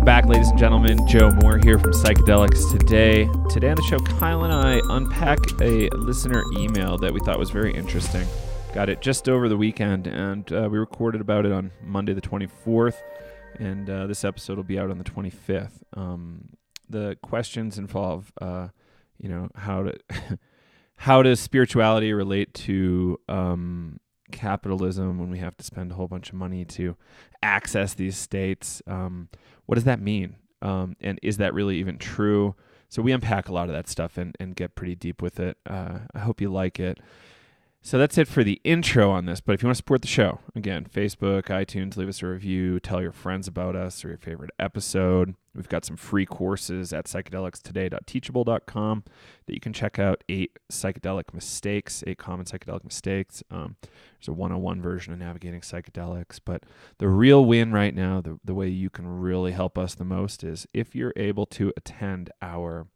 back, ladies and gentlemen. Joe Moore here from Psychedelics Today. Today on the show, Kyle and I unpack a listener email that we thought was very interesting. Got it just over the weekend, and we recorded about it on Monday the 24th, and this episode will be out on the 25th. The questions involve, how does spirituality relate to capitalism when we have to spend a whole bunch of money to access these states? What does that mean? And is that really even true? So we unpack a lot of that stuff and get pretty deep with it. I hope you like it. So that's it for the intro on this. But if you want to support the show, again, Facebook, iTunes, leave us a review, tell your friends about us or your favorite episode. We've got some free courses at psychedelicstoday.teachable.com that you can check out. 8 common psychedelic mistakes. There's a 101 version of navigating psychedelics. But the real win right now, the way you can really help us the most is if you're able to attend our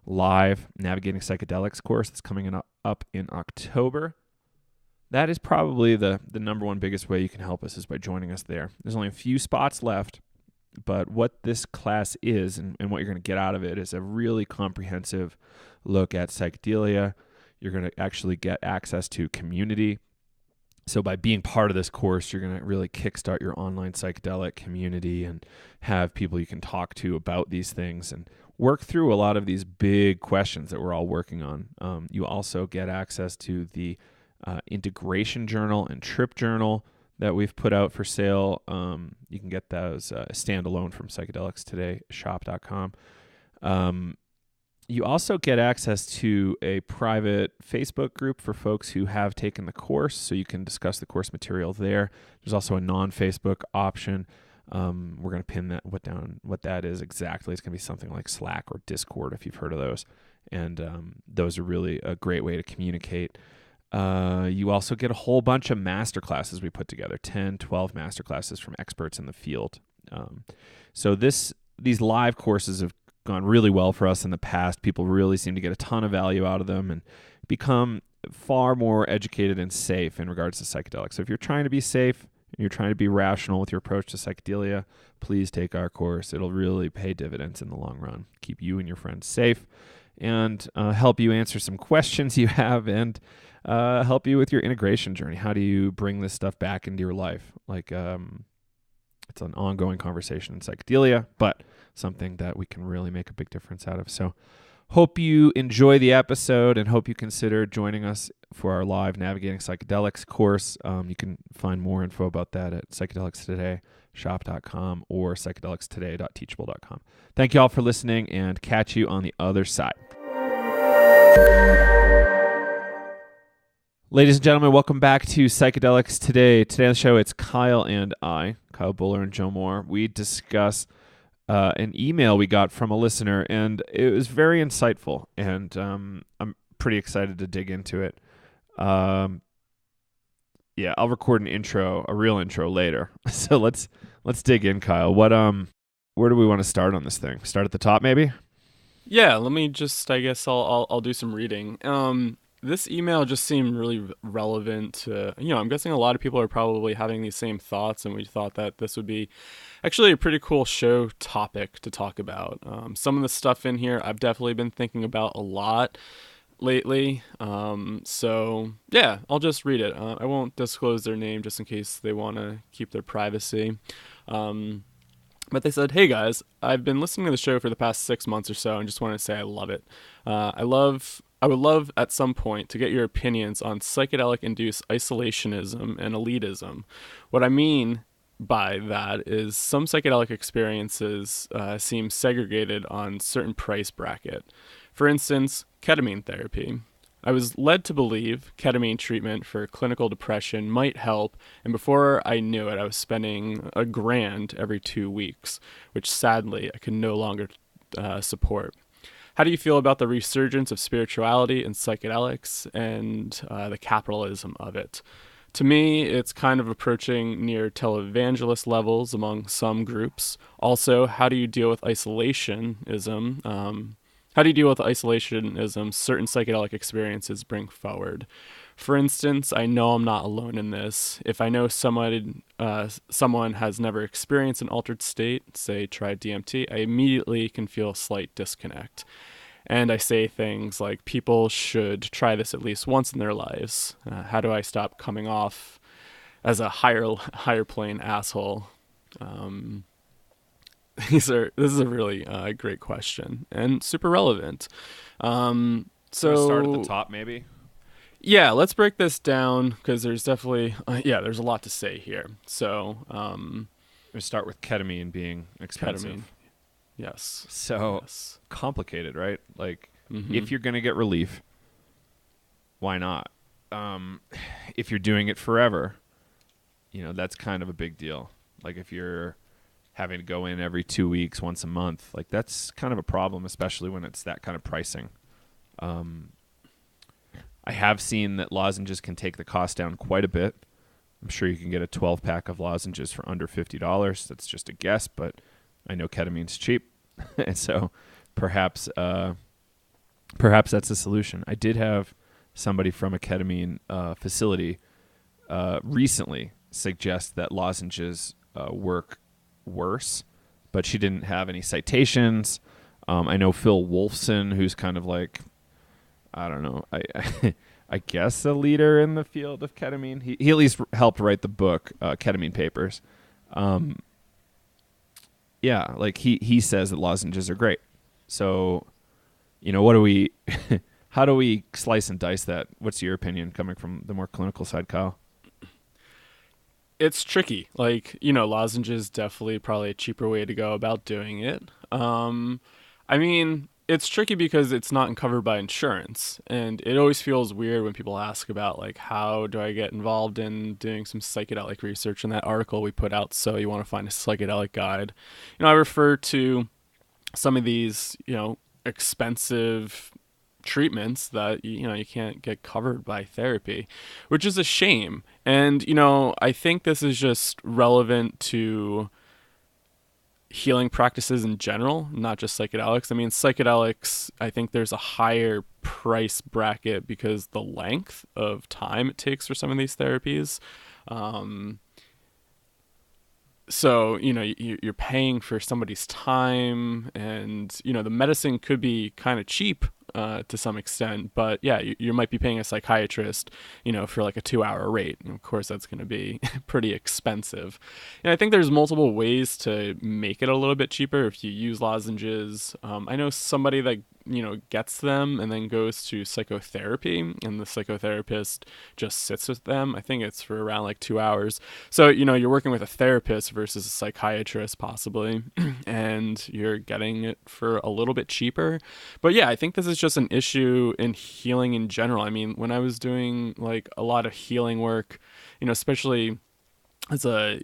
live Navigating Psychedelics course that's coming up in October. That is probably the number one biggest way you can help us is by joining us there. There's only a few spots left, but what this class is and what you're going to get out of it is a really comprehensive look at psychedelia. You're going to actually get access to community. So by being part of this course, you're going to really kickstart your online psychedelic community and have people you can talk to about these things and work through a lot of these big questions that we're all working on. You also get access to the integration journal and trip journal that we've put out for sale. You can get those standalone from psychedelicstoday.shop.com. You also get access to a private Facebook group for folks who have taken the course, so you can discuss the course material there. There's also a non-Facebook option. We're going to pin what that is exactly. It's going to be something like Slack or Discord, if you've heard of those. And those are really a great way to communicate. You also get a whole bunch of masterclasses we put together, 10, 12 masterclasses from experts in the field. So these live courses have gone really well for us in the past. People really seem to get a ton of value out of them and become far more educated and safe in regards to psychedelics. So if you're trying to be safe, you're trying to be rational with your approach to psychedelia, please take our course. It'll really pay dividends in the long run, keep you and your friends safe, and help you answer some questions you have, and help you with your integration journey. How do you bring this stuff back into your life? It's an ongoing conversation in psychedelia, but something that we can really make a big difference out of. So hope you enjoy the episode and hope you consider joining us for our live Navigating Psychedelics course. You can find more info about that at psychedelicstoday.shop.com or psychedelicstoday.teachable.com. Thank you all for listening, and catch you on the other side. Ladies and gentlemen, welcome back to Psychedelics Today. Today on the show, it's Kyle and I, Kyle Buller and Joe Moore. We discuss an email we got from a listener, and it was very insightful, and I'm pretty excited to dig into it. I'll record a real intro later. So let's dig in, Kyle. Where do we want to start on this thing? Start at the top, maybe? Yeah, let me just, I guess I'll do some reading. This email just seemed really relevant to, I'm guessing a lot of people are probably having these same thoughts, and we thought that this would be actually a pretty cool show topic to talk about. Some of the stuff in here I've definitely been thinking about a lot lately. So yeah, I'll just read it. I won't disclose their name just in case they want to keep their privacy. But they said, "Hey guys, I've been listening to the show for the past 6 months or so and just want to say I love it. I would love at some point to get your opinions on psychedelic-induced isolationism and elitism. What I mean by that is some psychedelic experiences seem segregated on certain price bracket. For instance, ketamine therapy. I was led to believe ketamine treatment for clinical depression might help, and before I knew it, I was spending $1,000 every 2 weeks, which sadly I can no longer support. How do you feel about the resurgence of spirituality and psychedelics and the capitalism of it? To me, it's kind of approaching near televangelist levels among some groups. Also, how do you deal with isolationism? How do you deal with isolationism certain psychedelic experiences bring forward? For instance, I know I'm not alone in this. If I know someone has never experienced an altered state, say tried DMT, I immediately can feel a slight disconnect. And I say things like, people should try this at least once in their lives. How do I stop coming off as a higher plane asshole? This is a really great question and super relevant. So start at the top, maybe. Yeah, let's break this down because there's definitely there's a lot to say here. So we start with ketamine being expensive. Ketamine. Yes. So yes. Complicated, right? Like, if you're going to get relief, why not? If you're doing it forever, that's kind of a big deal. Like, if you're having to go in every 2 weeks, once a month, like, that's kind of a problem, especially when it's that kind of pricing. I have seen that lozenges can take the cost down quite a bit. I'm sure you can get a 12-pack of lozenges for under $50. That's just a guess, but I know ketamine's cheap, and so perhaps that's a solution. I did have somebody from a ketamine facility recently suggest that lozenges work worse, but she didn't have any citations. I know Phil Wolfson, who's kind of like, I don't know, I guess a leader in the field of ketamine. He at least helped write the book, Ketamine Papers. Yeah, like he says that lozenges are great. So, what do we, how do we slice and dice that? What's your opinion coming from the more clinical side, Kyle? It's tricky. Like, lozenges definitely probably a cheaper way to go about doing it. I mean, it's tricky because it's not covered by insurance, and it always feels weird when people ask about, like, how do I get involved in doing some psychedelic research in that article we put out, So You Want to Find a Psychedelic Guide. I refer to some of these, expensive treatments that, you can't get covered by therapy, which is a shame. And, I think this is just relevant to healing practices in general, not just psychedelics. I mean, psychedelics, I think there's a higher price bracket because the length of time it takes for some of these therapies. So, you're paying for somebody's time, and, the medicine could be kind of cheap to some extent, but yeah, you might be paying a psychiatrist, for like a 2-hour rate. And of course, that's going to be pretty expensive. And I think there's multiple ways to make it a little bit cheaper if you use lozenges. I know somebody that, gets them and then goes to psychotherapy, and the psychotherapist just sits with them. I think it's for around like 2 hours. So, you're working with a therapist versus a psychiatrist possibly, and you're getting it for a little bit cheaper. But yeah, I think this is just an issue in healing in general. I mean, when I was doing like a lot of healing work, especially as a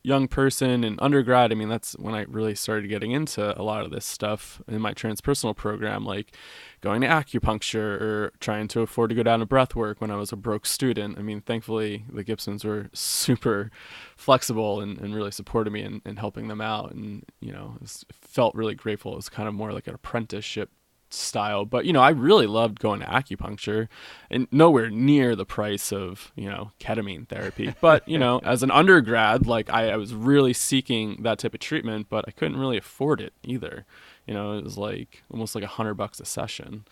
young person in undergrad, I mean, that's when I really started getting into a lot of this stuff in my transpersonal program, like going to acupuncture or trying to afford to go down to breath work when I was a broke student. I mean, thankfully the Gibsons were super flexible and really supported me in helping them out. And, it felt really grateful. It was kind of more like an apprenticeship style, but I really loved going to acupuncture, and nowhere near the price of ketamine therapy. But as an undergrad, like I was really seeking that type of treatment, but I couldn't really afford it either. It was like almost like $100 a session,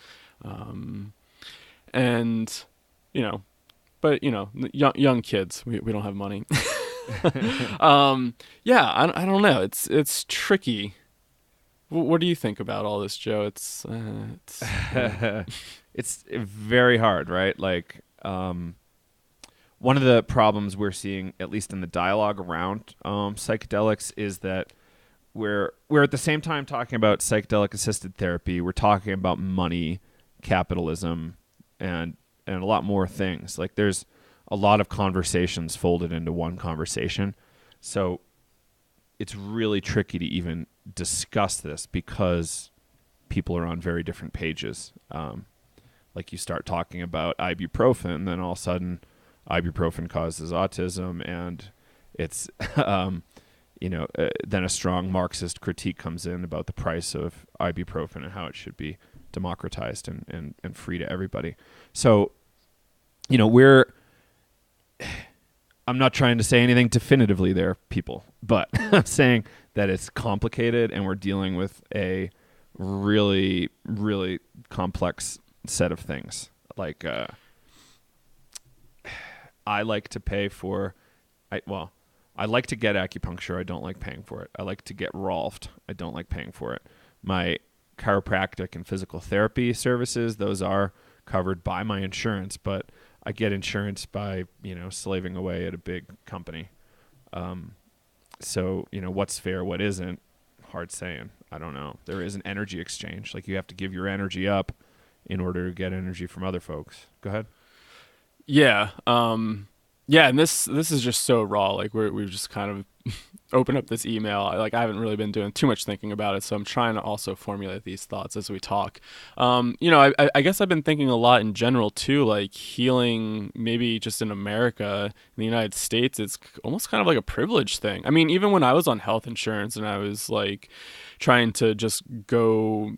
and but young kids, we don't have money. Yeah, I don't know. It's tricky. What do you think about all this, Joe? It's it's very hard, right? Like, one of the problems we're seeing, at least in the dialogue around psychedelics, is that we're at the same time talking about psychedelic assisted therapy. We're talking about money, capitalism, and a lot more things. Like, there's a lot of conversations folded into one conversation. So it's really tricky to even discuss this because people are on very different pages. Like, you start talking about ibuprofen, then all of a sudden ibuprofen causes autism, and it's then a strong Marxist critique comes in about the price of ibuprofen and how it should be democratized and free to everybody. So, you know, I'm not trying to say anything definitively there, people, but I'm saying that it's complicated and we're dealing with a really, really complex set of things. Like, I like to pay for, I like to get acupuncture. I don't like paying for it. I like to get Rolfed. I don't like paying for it. My chiropractic and physical therapy services, those are covered by my insurance, but I get insurance by, slaving away at a big company. So, what's fair, what isn't, hard saying. I don't know. There is an energy exchange. Like, you have to give your energy up in order to get energy from other folks. Go ahead. Yeah. Yeah, and this is just so raw. Like we've just kind of opened up this email. I haven't really been doing too much thinking about it, so I'm trying to also formulate these thoughts as we talk. I guess I've been thinking a lot in general too, like healing maybe just in America, in the United States, it's almost kind of like a privilege thing. I mean, even when I was on health insurance and I was like trying to just go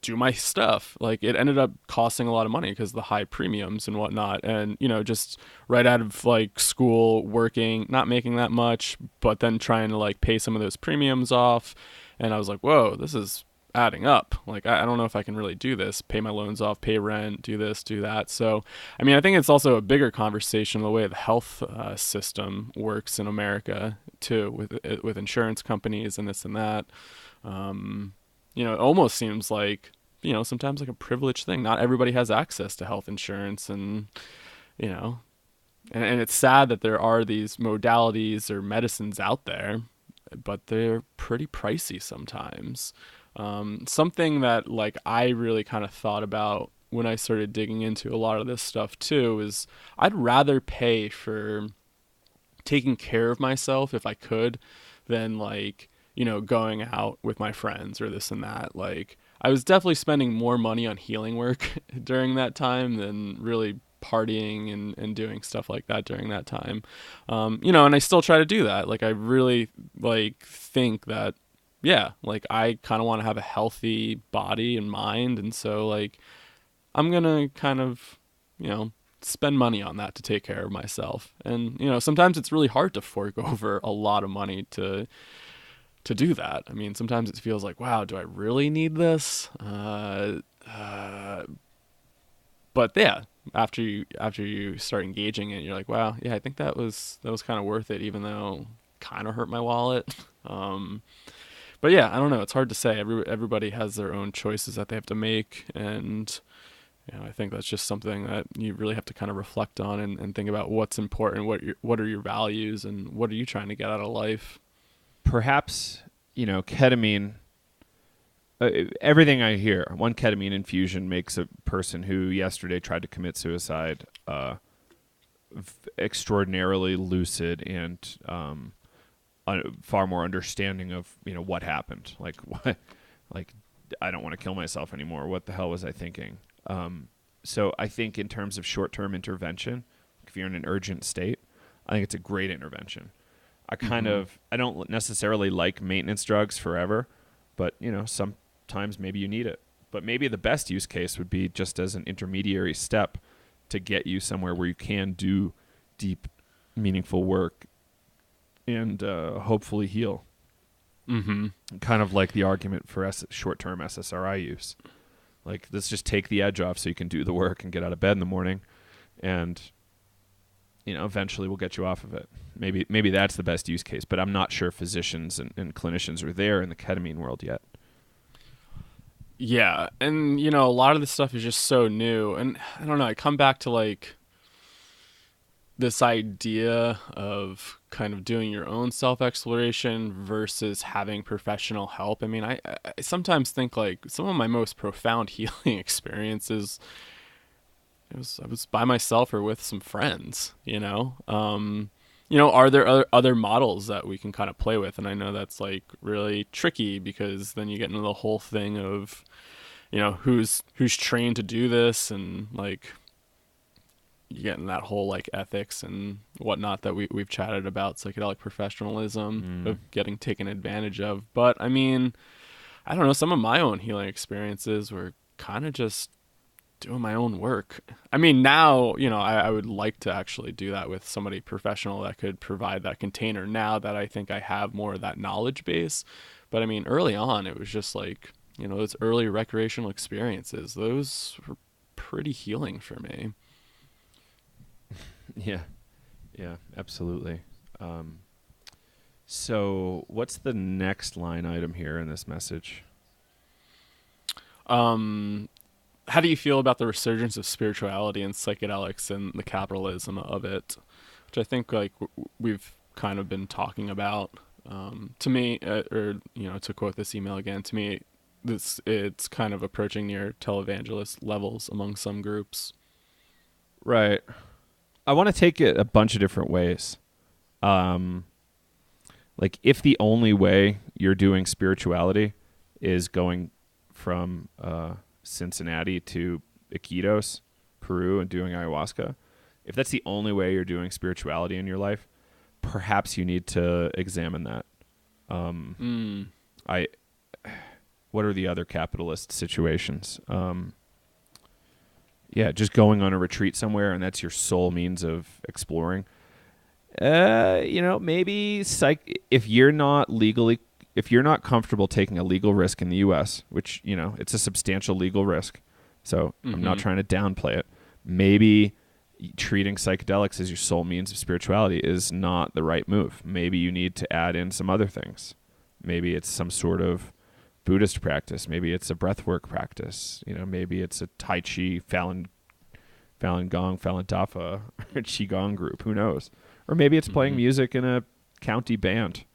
do my stuff, like it ended up costing a lot of money because of the high premiums and whatnot, and just right out of like school, working, not making that much, but then trying to like pay some of those premiums off, and I was like, whoa, this is adding up. Like I don't know if I can really do this, pay my loans off, pay rent, do this, do that. So I mean, I think it's also a bigger conversation the way the health system works in America too, with insurance companies and this and that. It almost seems like, sometimes like a privileged thing. Not everybody has access to health insurance, and, and it's sad that there are these modalities or medicines out there, but they're pretty pricey sometimes. Something that like I really kind of thought about when I started digging into a lot of this stuff too is I'd rather pay for taking care of myself if I could than like, going out with my friends or this and that. Like I was definitely spending more money on healing work during that time than really partying and doing stuff like that during that time. And I still try to do that. Like I really like think that, yeah, like I kind of want to have a healthy body and mind. And so like, I'm going to kind of, spend money on that to take care of myself. And, sometimes it's really hard to fork over a lot of money to do that. I mean, sometimes it feels like, wow, do I really need this? But yeah, after you start engaging it, you're like, wow, yeah, I think that was kind of worth it, even though kind of hurt my wallet. But yeah, I don't know. It's hard to say. Everybody has their own choices that they have to make, and I think that's just something that you really have to kind of reflect on and think about what's important, what are your values, and what are you trying to get out of life. Perhaps, ketamine, everything I hear, one ketamine infusion makes a person who yesterday tried to commit suicide extraordinarily lucid and far more understanding of, what happened. Like, what, like, I don't want to kill myself anymore. What the hell was I thinking? So I think in terms of short-term intervention, if you're in an urgent state, I think it's a great intervention. I don't necessarily like maintenance drugs forever, but, sometimes maybe you need it. But maybe the best use case would be just as an intermediary step to get you somewhere where you can do deep, meaningful work and hopefully heal. Mm-hmm. Kind of like the argument for short-term SSRI use. Like, let's just take the edge off so you can do the work and get out of bed in the morning, and eventually we'll get you off of it. Maybe that's the best use case, but I'm not sure physicians and clinicians are there in the ketamine world yet. Yeah, and a lot of this stuff is just so new, and I don't know, I come back to like this idea of kind of doing your own self-exploration versus having professional help. I mean, I sometimes think like some of my most profound healing experiences, I was by myself or with some friends, are there other models that we can kind of play with? And I know that's like really tricky because then you get into the whole thing of, who's trained to do this, and like you get in that whole like ethics and whatnot that we've chatted about, psychedelic professionalism of getting taken advantage of. But I mean, I don't know, some of my own healing experiences were kind of just doing my own work. I mean, now, I would like to actually do that with somebody professional that could provide that container now that I think I have more of that knowledge base. But I mean, early on, it was just like, those early recreational experiences, those were pretty healing for me. Yeah, absolutely. So what's the next line item here in this message? How do you feel about the resurgence of spirituality and psychedelics and the capitalism of it? Which I think like we've kind of been talking about. To me, to quote this email again, to me, it's kind of approaching near televangelist levels among some groups. Right. I want to take it a bunch of different ways. Like if the only way you're doing spirituality is going from Cincinnati to Iquitos, Peru, and doing ayahuasca, if that's the only way you're doing spirituality in your life, perhaps you need to examine that. What are the other capitalist situations? Just going on a retreat somewhere and that's your sole means of exploring. Maybe if you're not comfortable taking a legal risk in the U.S., which, it's a substantial legal risk, so I'm not trying to downplay it. Maybe treating psychedelics as your sole means of spirituality is not the right move. Maybe you need to add in some other things. Maybe it's some sort of Buddhist practice. Maybe it's a breathwork practice. Maybe it's a Tai Chi, Falun Gong, Falun Dafa, or Qigong group. Who knows? Or maybe it's playing music in a county band.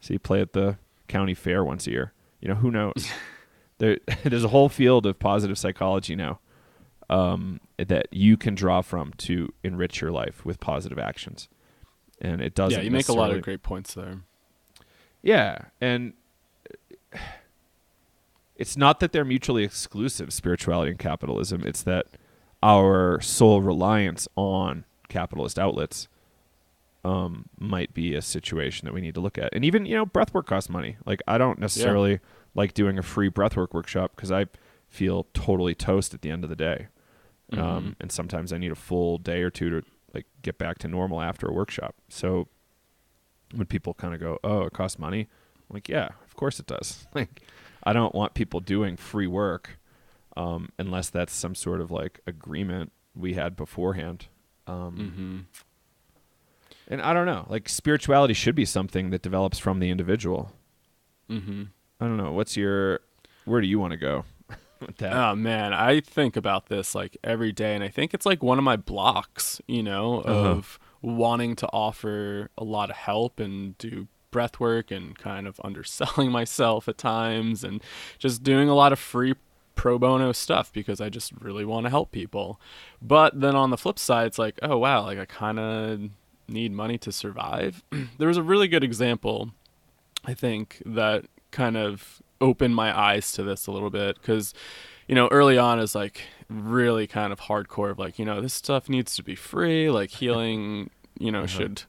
So you play at the county fair once a year. Who knows? There's a whole field of positive psychology now that you can draw from to enrich your life with positive actions. And it doesn't. Yeah, you make a lot of great points there. Yeah, and it's not that they're mutually exclusive, spirituality and capitalism. It's that our sole reliance on capitalist outlets might be a situation that we need to look at. And even, breathwork costs money. Like, I don't necessarily like doing a free breathwork workshop because I feel totally toast at the end of the day. And sometimes I need a full day or two to like get back to normal after a workshop. So when people kind of go, oh, it costs money, I'm like, yeah, of course it does. Like, I don't want people doing free work unless that's some sort of like agreement we had beforehand. And I don't know, like spirituality should be something that develops from the individual. I don't know. Where do you want to go with that? Oh man, I think about this like every day, and I think it's like one of my blocks, of wanting to offer a lot of help and do breath work and kind of underselling myself at times and just doing a lot of free pro bono stuff because I just really want to help people. But then on the flip side, it's like, oh wow, like I kind of need money to survive. There was a really good example, I think, that kind of opened my eyes to this a little bit because, early on is like really kind of hardcore of like, this stuff needs to be free, like healing, should,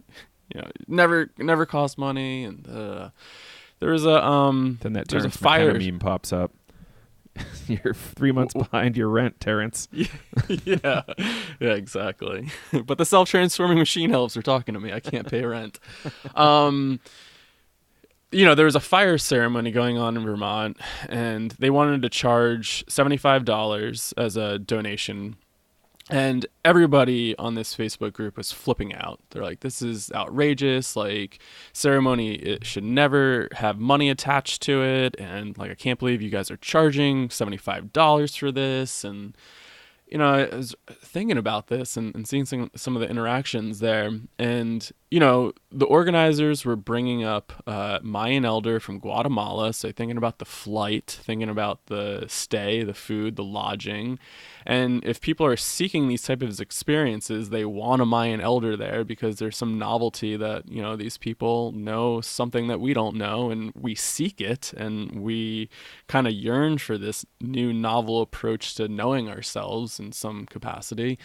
never cost money. And there was then that Terrence fire meme pops up. You're 3 months behind your rent, Terrence. Yeah, exactly. But the self-transforming machine elves are talking to me. I can't pay rent. There was a fire ceremony going on in Vermont, and they wanted to charge $75 as a donation. And everybody on this Facebook group was flipping out. They're like, this is outrageous. Like, ceremony, it should never have money attached to it. And, like, I can't believe you guys are charging $75 for this. And, I was thinking about this and seeing some of the interactions there. And, the organizers were bringing up Mayan elder from Guatemala. So thinking about the flight, thinking about the stay, the food, the lodging. And if people are seeking these types of experiences, they want a Mayan elder there because there's some novelty that, these people know something that we don't know, and we seek it, and we kind of yearn for this new novel approach to knowing ourselves in some capacity.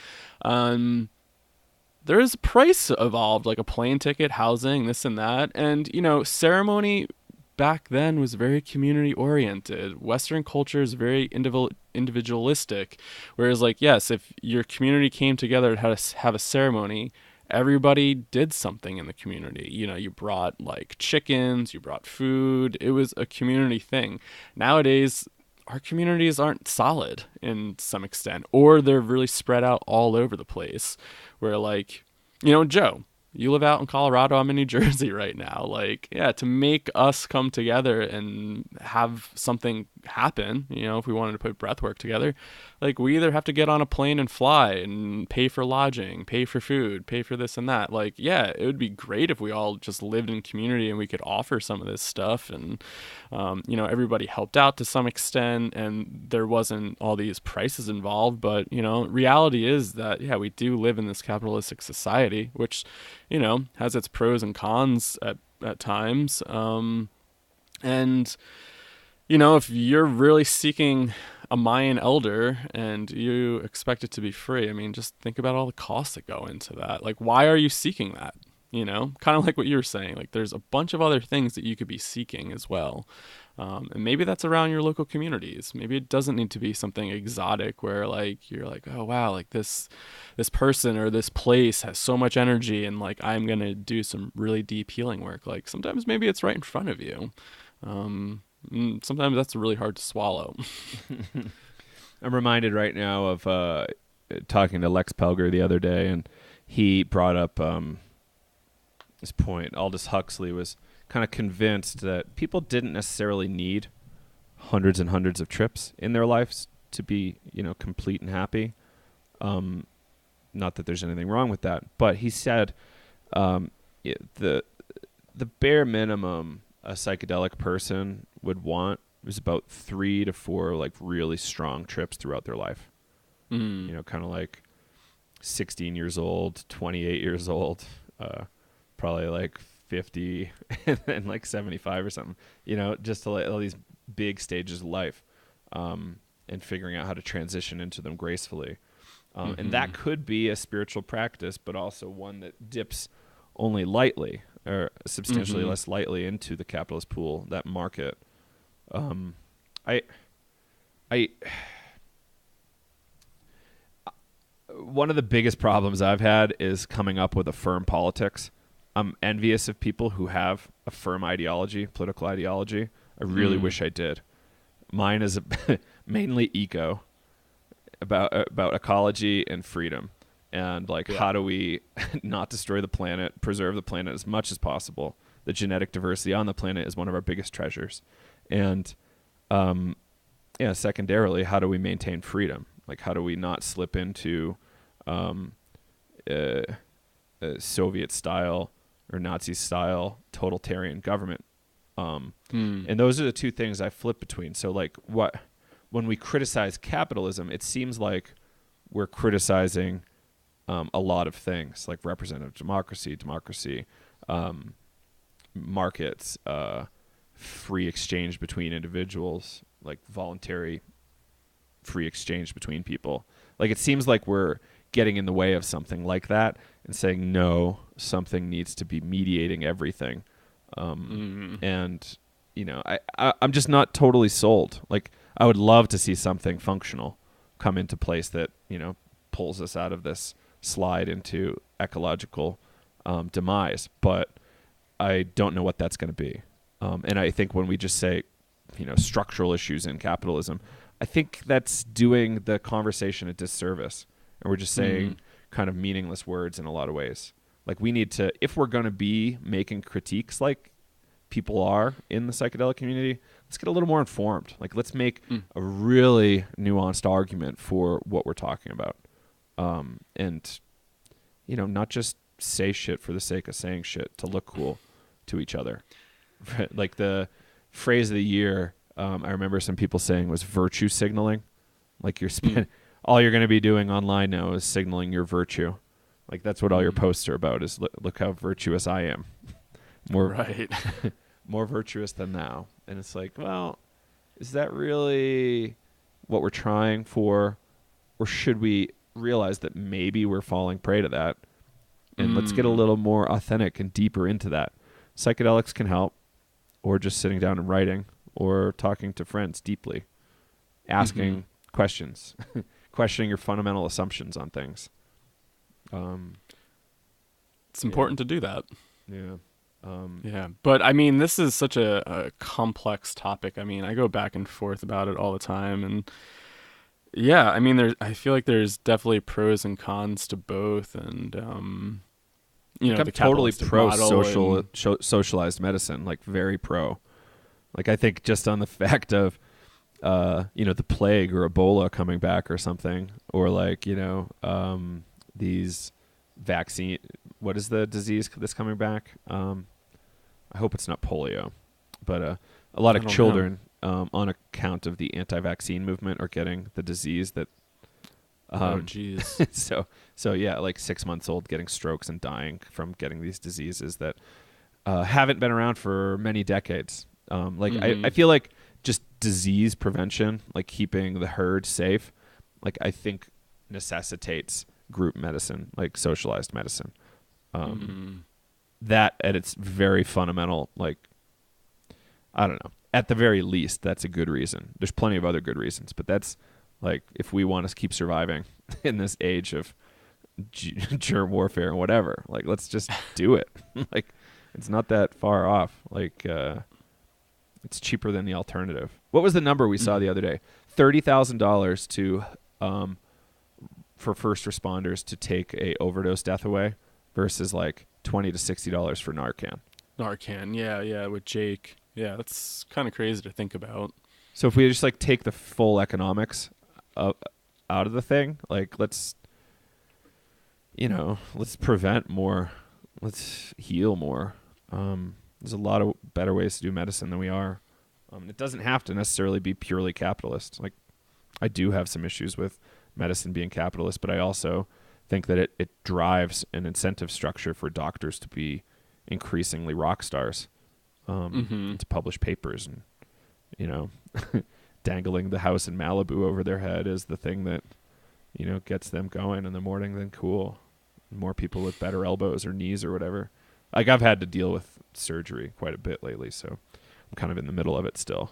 There is a price involved, like a plane ticket, housing, this and that. And, ceremony back then was very community oriented. Western culture is very individualistic, whereas like, yes, if your community came together to have a ceremony, everybody did something in the community. You know, you brought like chickens, you brought food. It was a community thing. Nowadays, our communities aren't solid in some extent, or they're really spread out all over the place, where like, you know, Joe, you live out in Colorado, I'm in New Jersey right now. Like, yeah, to make us come together and have something happen, you know, if we wanted to put breath work together, like we either have to get on a plane and fly and pay for lodging, pay for food, pay for this and that. Like, yeah, it would be great if we all just lived in community and we could offer some of this stuff, and, you know, everybody helped out to some extent and there wasn't all these prices involved. But, you know, reality is that, yeah, we do live in this capitalistic society, which, you know, has its pros and cons at times. And, you know, if you're really seeking a Mayan elder and you expect it to be free, I mean, just think about all the costs that go into that. Like, why are you seeking that? You know, kind of like what you were saying, like there's a bunch of other things that you could be seeking as well. And maybe that's around your local communities. Maybe it doesn't need to be something exotic where like you're like, oh wow, like this person or this place has so much energy and like I'm gonna do some really deep healing work. Like sometimes maybe it's right in front of you. Sometimes that's really hard to swallow. I'm reminded right now of talking to Lex Pelger the other day, and he brought up this point. Aldous Huxley was kind of convinced that people didn't necessarily need hundreds and hundreds of trips in their lives to be, you know, complete and happy. Not that there's anything wrong with that, but he said the bare minimum a psychedelic person would want was about 3 to 4 like really strong trips throughout their life. You know, kind of like 16 years old, 28 years old, probably like 50 and then like 75 or something, you know, just to like all these big stages of life, and figuring out how to transition into them gracefully. And that could be a spiritual practice, but also one that dips only lightly or substantially less lightly into the capitalist pool, that market. One of the biggest problems I've had is coming up with a firm politics. I'm envious of people who have a firm ideology, political ideology. I really wish I did. Mine is mainly eco, about ecology and freedom, and like how do we not destroy the planet, preserve the planet as much as possible. The genetic diversity on the planet is one of our biggest treasures, and secondarily, how do we maintain freedom? Like how do we not slip into Soviet style or Nazi style totalitarian government? And those are the two things I flip between. So like when we criticize capitalism, it seems like we're criticizing a lot of things like representative democracy, markets, free exchange between individuals, like voluntary free exchange between people. Like it seems like we're getting in the way of something like that and saying, no, something needs to be mediating everything. And, you know, I'm just not totally sold. Like I would love to see something functional come into place that, you know, pulls us out of this slide into ecological demise, but I don't know what that's going to be. And I think when we just say, you know, structural issues in capitalism, I think that's doing the conversation a disservice. And we're just saying kind of meaningless words in a lot of ways. Like we need to, if we're going to be making critiques like people are in the psychedelic community, let's get a little more informed. Like let's make a really nuanced argument for what we're talking about. And, you know, not just say shit for the sake of saying shit to look cool to each other. Like the phrase of the year, I remember some people saying was virtue signaling. Like you're all you're going to be doing online now is signaling your virtue. Like that's what all your posts are about is look how virtuous I am. More virtuous than thou. And it's like, well, is that really what we're trying for? Or should we realize that maybe we're falling prey to that? And let's get a little more authentic and deeper into that. Psychedelics can help. or just sitting down and writing, or talking to friends deeply, asking questions, questioning your fundamental assumptions on things. It's important to do that. Yeah. Yeah. But I mean, this is such a complex topic. I mean, I go back and forth about it all the time. And yeah, I mean, I feel like there's definitely pros and cons to both. And, you know, I'm the totally pro model socialized medicine, like very pro. Like I think just on the fact of, you know, the plague or Ebola coming back or something, or like, you know, these vaccine, what is the disease that's coming back? I hope it's not polio, but a lot of children on account of the anti-vaccine movement are getting the disease that. Oh, jeez. So yeah, like 6 months old getting strokes and dying from getting these diseases that haven't been around for many decades. I feel like just disease prevention, like keeping the herd safe, like I think necessitates group medicine, like socialized medicine. That at its very fundamental, like, I don't know, at the very least, that's a good reason. There's plenty of other good reasons, but that's like, if we want to keep surviving in this age of germ warfare and whatever, like, let's just do it. Like, it's not that far off. Like, it's cheaper than the alternative. What was the number we saw the other day? $30,000 to, for first responders to take a overdose death away versus like $20 to $60 for Narcan. Narcan, yeah, with Jake. Yeah, that's kind of crazy to think about. So if we just like take the full economics out of the thing, like let's prevent more, let's heal more. There's a lot of better ways to do medicine than we are. It doesn't have to necessarily be purely capitalist. Like I do have some issues with medicine being capitalist, but I also think that it drives an incentive structure for doctors to be increasingly rock stars, to publish papers and, you know, dangling the house in Malibu over their head is the thing that, you know, gets them going in the morning. Then cool. More people with better elbows or knees or whatever. Like I've had to deal with surgery quite a bit lately, so I'm kind of in the middle of it still.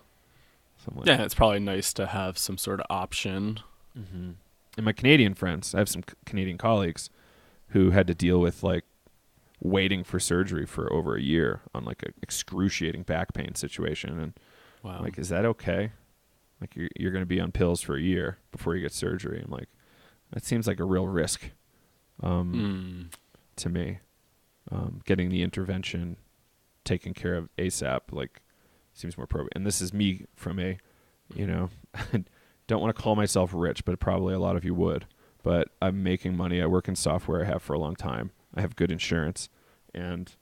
So yeah, it's probably nice to have some sort of option. And my Canadian friends, I have some Canadian colleagues who had to deal with like waiting for surgery for over a year on like an excruciating back pain situation. And wow. Like, is that okay? Like you're going to be on pills for a year before you get surgery. I'm like, that seems like a real risk to me. Getting the intervention taken care of ASAP, like seems more appropriate. And this is me from a, you know, don't want to call myself rich, but probably a lot of you would. But I'm making money. I work in software. I have for a long time. I have good insurance. And,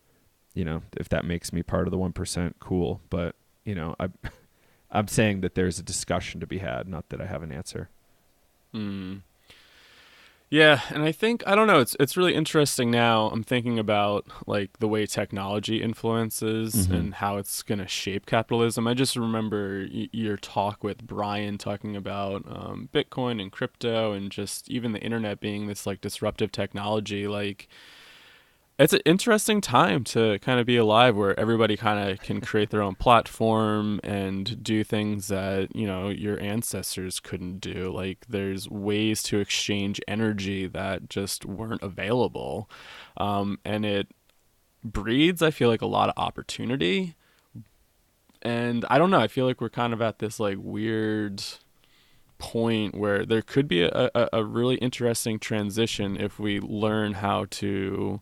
you know, if that makes me part of the 1%, cool. But, you know, I'm saying that there's a discussion to be had, not that I have an answer. Yeah, and I think, I don't know, it's really interesting now. I'm thinking about like the way technology influences and how it's going to shape capitalism. I just remember your talk with Brian talking about Bitcoin and crypto and just even the internet being this like disruptive technology. Like it's an interesting time to kind of be alive where everybody kind of can create their own platform and do things that, you know, your ancestors couldn't do. Like there's ways to exchange energy that just weren't available. And it breeds, I feel like, a lot of opportunity. And I don't know, I feel like we're kind of at this like weird point where there could be a really interesting transition if we learn how to,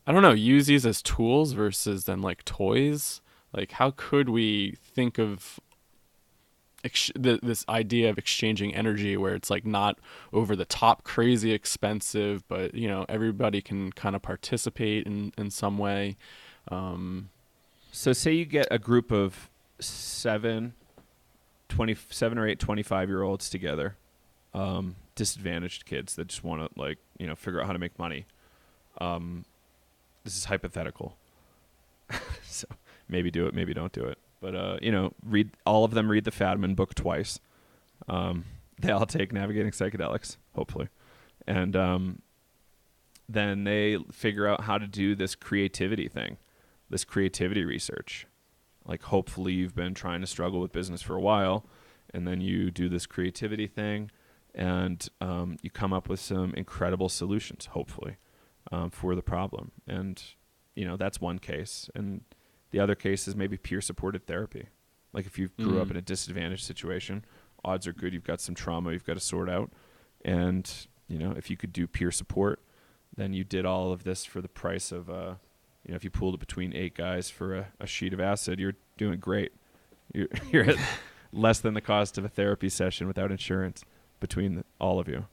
I don't know, use these as tools versus then like toys. Like how could we think of this idea of exchanging energy where it's like not over the top crazy expensive, but you know, everybody can kind of participate in some way. So say you get a group of 7 or 8 25-year-olds together, disadvantaged kids that just want to like, you know, figure out how to make money. This is hypothetical. So maybe do it, maybe don't do it. But, you know, all of them read the Fadman book twice. They all take Navigating Psychedelics, hopefully. And then they figure out how to do this creativity thing, this creativity research. Like hopefully you've been trying to struggle with business for a while, and then you do this creativity thing, and you come up with some incredible solutions, hopefully, for the problem. And, that's one case. And the other case is maybe peer-supported therapy. Like if you grew up in a disadvantaged situation, odds are good you've got some trauma you've got to sort out. And, if you could do peer support, then you did all of this for the price of, if you pooled it between 8 guys for a sheet of acid, you're doing great. You're at less than the cost of a therapy session without insurance between all of you.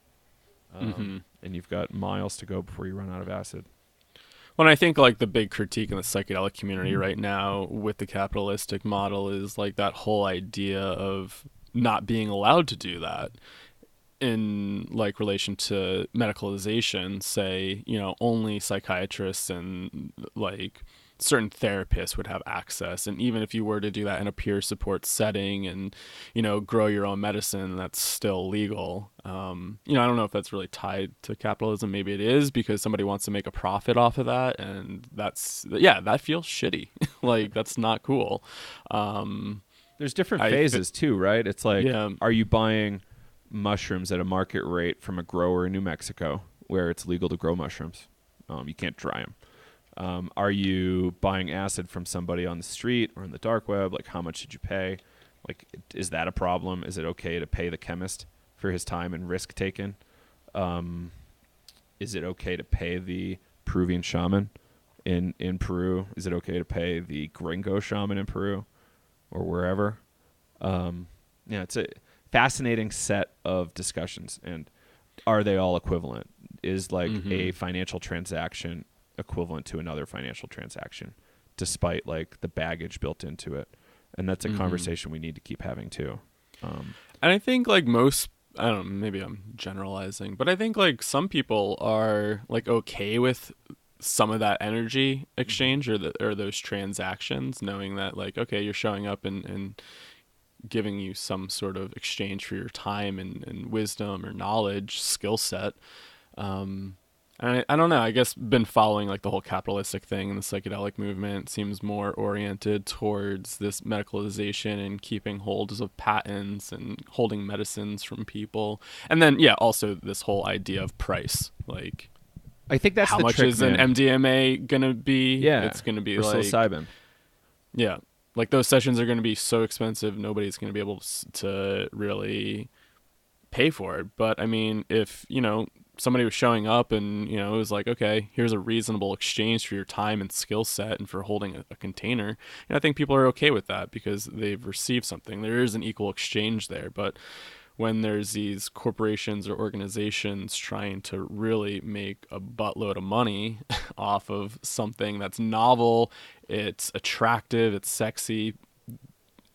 And you've got miles to go before you run out of acid. When I think like the big critique in the psychedelic community right now with the capitalistic model is like that whole idea of not being allowed to do that in like relation to medicalization, say, only psychiatrists and like certain therapists would have access. And even if you were to do that in a peer support setting and, grow your own medicine, that's still legal. I don't know if that's really tied to capitalism. Maybe it is because somebody wants to make a profit off of that. And that feels shitty. Like, that's not cool. There's different phases too, right? It's like, are you buying mushrooms at a market rate from a grower in New Mexico where it's legal to grow mushrooms? You can't dry them. Are you buying acid from somebody on the street or in the dark web? Like, how much did you pay? Like, is that a problem? Is it okay to pay the chemist for his time and risk taken? Is it okay to pay the Peruvian shaman in Peru? Is it okay to pay the gringo shaman in Peru or wherever? It's a fascinating set of discussions. And are they all equivalent? Is like a financial transaction equivalent to another financial transaction, despite like the baggage built into it? And that's a conversation we need to keep having too. And I think like most, I don't know, maybe I'm generalizing, but I think like some people are like okay with some of that energy exchange or those transactions, knowing that like, okay, you're showing up and giving you some sort of exchange for your time and wisdom or knowledge, skill set. I don't know, I guess been following like the whole capitalistic thing, and the psychedelic movement seems more oriented towards this medicalization and keeping holds of patents and holding medicines from people. And then, also this whole idea of price. Like, I think that's how the much trick, is man. an MDMA going to be? Yeah. It's going to be or like... psilocybin. Yeah. Like those sessions are going to be so expensive, nobody's going to be able to really pay for it. But I mean, if, somebody was showing up and, it was like, okay, here's a reasonable exchange for your time and skill set and for holding a container. And I think people are okay with that because they've received something. There is an equal exchange there. But when there's these corporations or organizations trying to really make a buttload of money off of something that's novel, it's attractive, it's sexy,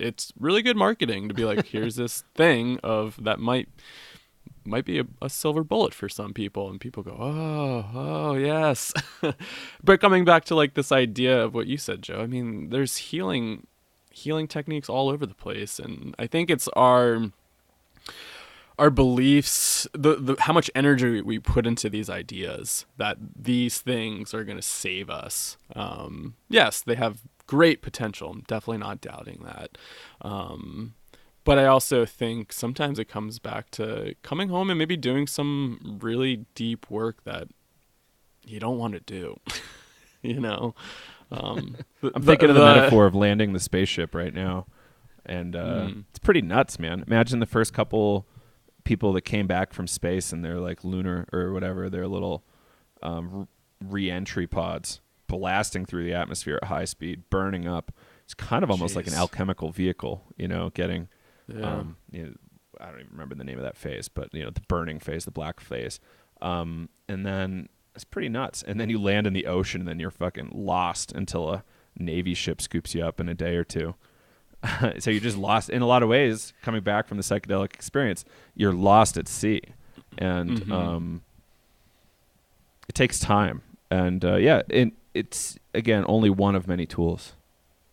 it's really good marketing to be like, here's this thing that might be a silver bullet for some people, and people go, oh yes. But coming back to like this idea of what you said, Joe, I mean, there's healing techniques all over the place, and I think it's our beliefs, the how much energy we put into these ideas that these things are going to save us. Yes, they have great potential. I'm definitely not doubting that. But I also think sometimes it comes back to coming home and maybe doing some really deep work that you don't want to do. I'm thinking of the metaphor of landing the spaceship right now. And it's pretty nuts, man. Imagine the first couple people that came back from space and they're like lunar or whatever, their little re-entry pods blasting through the atmosphere at high speed, burning up. It's kind of almost like an alchemical vehicle, getting... I don't even remember the name of that phase, but the burning phase, the black phase, and then it's pretty nuts. And then you land in the ocean, and then you're fucking lost until a Navy ship scoops you up in a day or two. So you're just lost in a lot of ways. Coming back from the psychedelic experience, you're lost at sea, and it takes time. And it's again only one of many tools.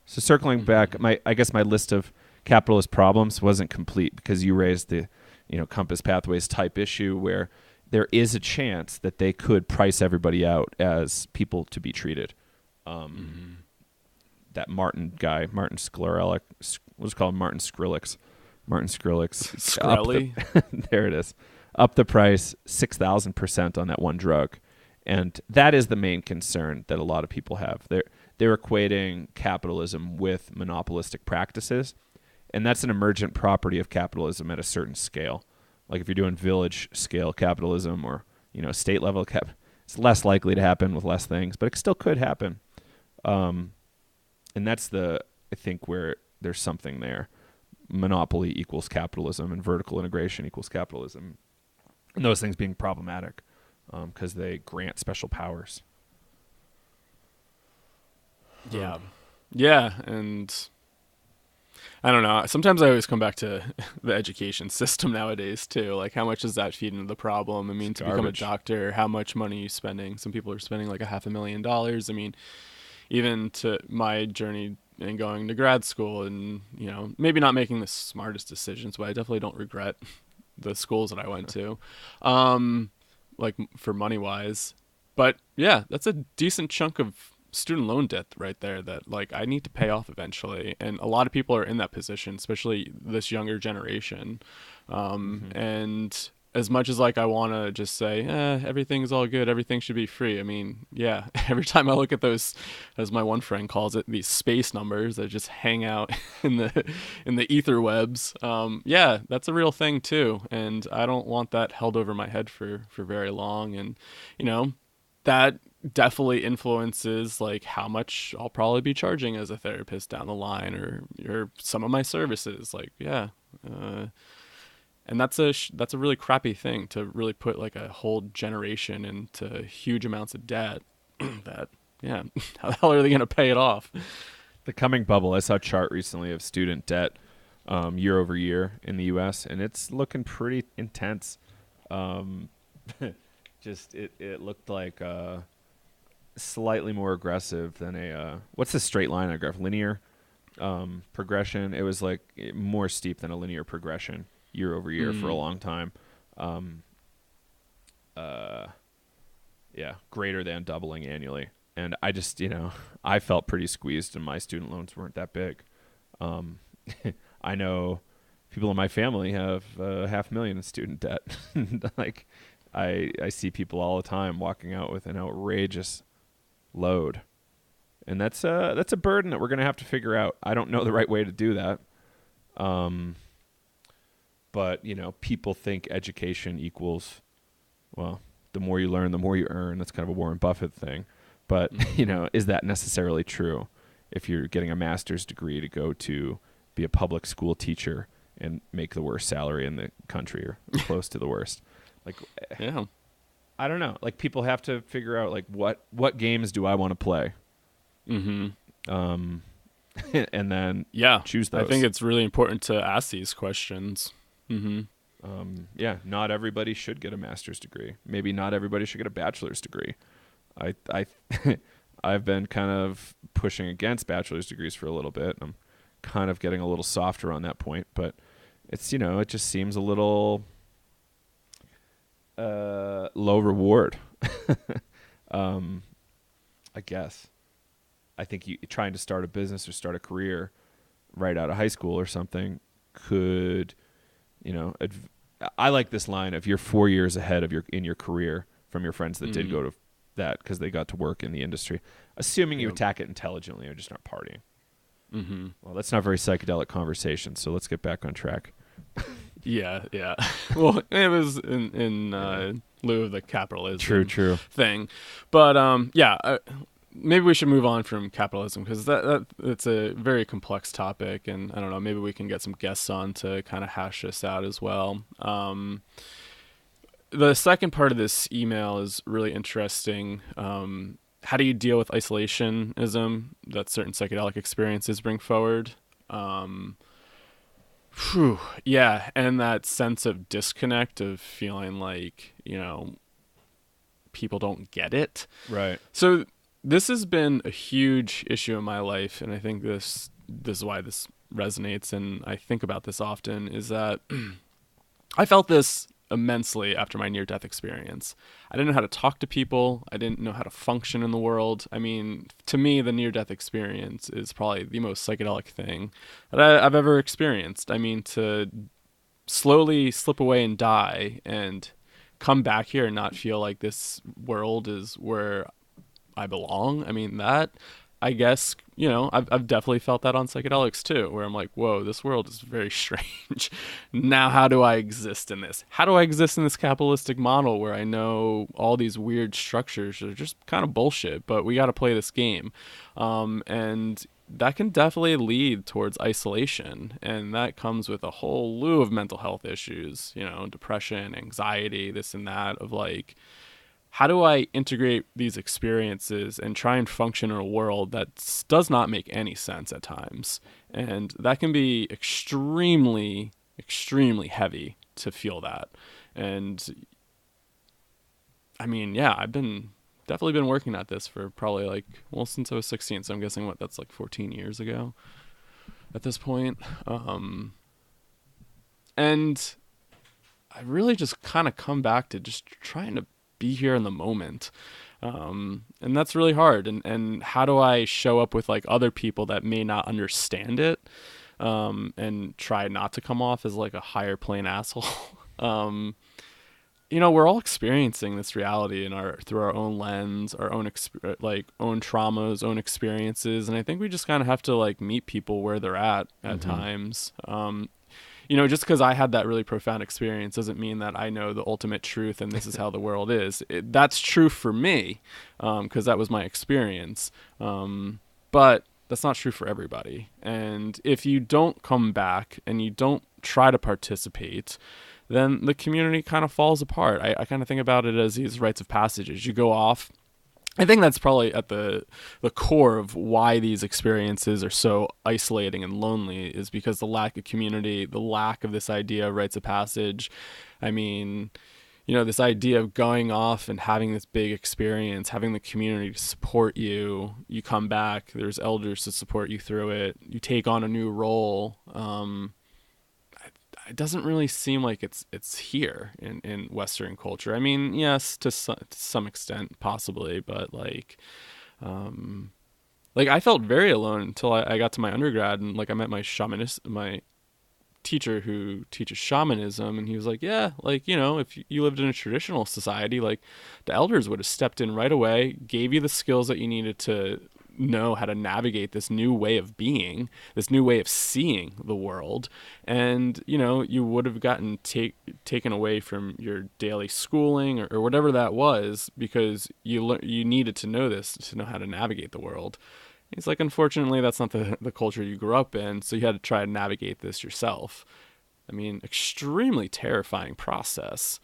So circling back, I guess my list of capitalist problems wasn't complete because you raised the compass pathways type issue where there is a chance that they could price everybody out as people to be treated. that Martin guy, Martin Skrillex, what's called Martin Skrillex. Skrelly. There it is. Up the price 6,000% on that one drug. And that is the main concern that a lot of people have. They're equating capitalism with monopolistic practices, and that's an emergent property of capitalism at a certain scale. Like if you're doing village scale capitalism or state level it's less likely to happen with less things, but it still could happen. And that's I think where there's something there. Monopoly equals capitalism, and vertical integration equals capitalism, and those things being problematic because they grant special powers. Yeah, and I don't know. Sometimes I always come back to the education system nowadays too. Like, how much does that feed into the problem? I mean, to become a doctor, how much money are you spending? Some people are spending like $500,000. I mean, even to my journey and going to grad school, and maybe not making the smartest decisions, but I definitely don't regret the schools that I went to, like for money wise. But yeah, that's a decent chunk of student loan debt right there that like I need to pay off eventually, and a lot of people are in that position, especially this younger generation. And as much as like I want to just say everything's all good, everything should be free, I mean, yeah, every time I look at those, as my one friend calls it, these space numbers that just hang out in the ether webs, yeah, that's a real thing too, and I don't want that held over my head for very long. And that definitely influences like how much I'll probably be charging as a therapist down the line, or some of my services. Like, yeah, and that's a really crappy thing to really put like a whole generation into huge amounts of debt. That, yeah, how the hell are they going to pay it off? The coming bubble. I saw a chart recently of student debt year over year in the U.S., and it's looking pretty intense. Just it looked like slightly more aggressive than what's the straight line graph? Linear progression. It was like more steep than a linear progression year over year for a long time. Yeah, greater than doubling annually. And I just, I felt pretty squeezed, and my student loans weren't that big. I know people in my family have $500,000 in student debt. Like, I see people all the time walking out with an outrageous load, and that's a burden that we're going to have to figure out. I don't know the right way to do that. But people think education equals, well, the more you learn, the more you earn. That's kind of a Warren Buffett thing. But is that necessarily true? If you're getting a master's degree to go to be a public school teacher and make the worst salary in the country, or close to the worst. Like, yeah, I don't know. Like, people have to figure out like what games do I want to play, and then choose those. I think it's really important to ask these questions. Yeah, not everybody should get a master's degree. Maybe not everybody should get a bachelor's degree. I've been kind of pushing against bachelor's degrees for a little bit. I'm kind of getting a little softer on that point, but it's it just seems a little low reward. I guess. I think trying to start a business or start a career right out of high school or something could, I like this line of you're 4 years ahead of in your career from your friends that did go to that because they got to work in the industry, assuming you attack it intelligently or just not partying. Well, that's not very psychedelic conversation, so let's get back on track. Yeah. Well, it was in lieu of the capitalism true thing. But maybe we should move on from capitalism, because it's a very complex topic, and I don't know, maybe we can get some guests on to kind of hash this out as well. The second part of this email is really interesting. How do you deal with isolationism that certain psychedelic experiences bring forward? Yeah, and that sense of disconnect of feeling like, people don't get it. Right. So this has been a huge issue in my life, and I think this is why this resonates, and I think about this often, is that I felt this immensely after my near-death experience. I didn't know how to talk to people. I didn't know how to function in the world. I mean, to me, the near-death experience is probably the most psychedelic thing that I've ever experienced. I mean, to slowly slip away and die and come back here and not feel like this world is where I belong. I mean, that, I guess, I've definitely felt that on psychedelics too, where I'm like, whoa, this world is very strange. Now, how do I exist in this? How do I exist in this capitalistic model where I know all these weird structures are just kind of bullshit, but we got to play this game. And that can definitely lead towards isolation. And that comes with a whole slew of mental health issues, depression, anxiety, this and that, of like, how do I integrate these experiences and try and function in a world that does not make any sense at times? And that can be extremely, extremely heavy to feel that. And I mean, yeah, I've definitely been working at this for probably since I was 16. So I'm guessing that's 14 years ago at this point. And I really just kind of come back to just trying to be here in the moment. And that's really hard. And how do I show up with other people that may not understand it, and try not to come off as a higher plane asshole? We're all experiencing this reality through our own lens, our own own traumas, own experiences. And I think we just kind of have to meet people where they're at times. Just because I had that really profound experience doesn't mean that I know the ultimate truth and this is how the world is. That's true for me, because that was my experience. But that's not true for everybody. And if you don't come back and you don't try to participate, then the community kind of falls apart. I kind of think about it as these rites of passages. You go off. I think that's probably at the core of why these experiences are so isolating and lonely, is because the lack of community, the lack of this idea of rites of passage. I mean, this idea of going off and having this big experience, having the community support you, you come back, there's elders to support you through it, you take on a new role. It doesn't really seem like it's here in Western culture. I mean, yes, to some extent, possibly, but I felt very alone until I got to my undergrad, and I met my teacher who teaches shamanism, and he was like, yeah, if you lived in a traditional society, the elders would have stepped in right away, gave you the skills that you needed to know how to navigate this new way of being, this new way of seeing the world. And, you would have gotten taken away from your daily schooling or whatever that was, because you needed to know this to know how to navigate the world. He's like, unfortunately, that's not the culture you grew up in, so you had to try to navigate this yourself. I mean, extremely terrifying process.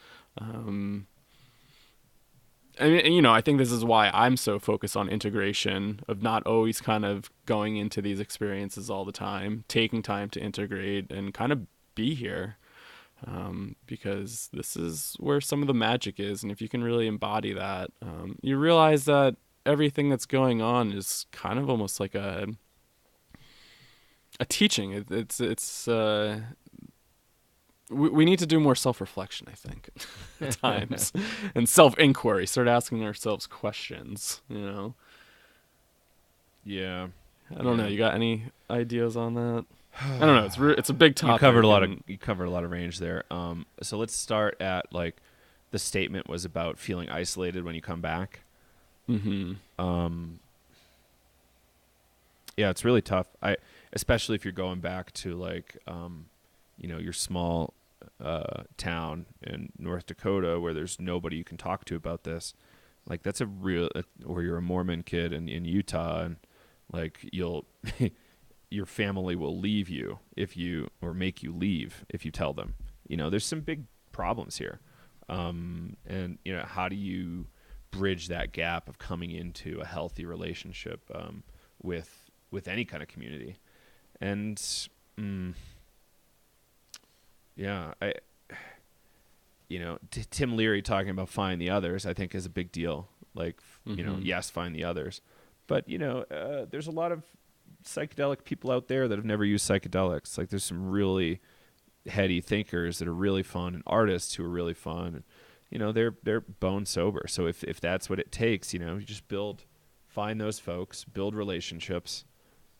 I think this is why I'm so focused on integration, of not always kind of going into these experiences all the time, taking time to integrate and kind of be here, because this is where some of the magic is. And if you can really embody that, you realize that everything that's going on is kind of almost like a teaching. We need to do more self-reflection, I think, at times, and self-inquiry. Start asking ourselves questions. Yeah. I don't know. You got any ideas on that? I don't know. It's a big topic. You covered a lot of range there. So let's start at the statement was about feeling isolated when you come back. Mm-hmm. Yeah, it's really tough. Especially if you're going back to your small town in North Dakota where there's nobody you can talk to about this. That's a real, or you're a Mormon kid in Utah, and your family will leave you or make you leave if you tell them. There's some big problems here. And how do you bridge that gap of coming into a healthy relationship with any kind of community? And yeah, Tim Leary talking about find the others, I think, is a big deal. Yes, find the others, but there's a lot of psychedelic people out there that have never used psychedelics. There's some really heady thinkers that are really fun and artists who are really fun. You know, they're bone sober. So if that's what it takes, you know, you just find those folks, build relationships,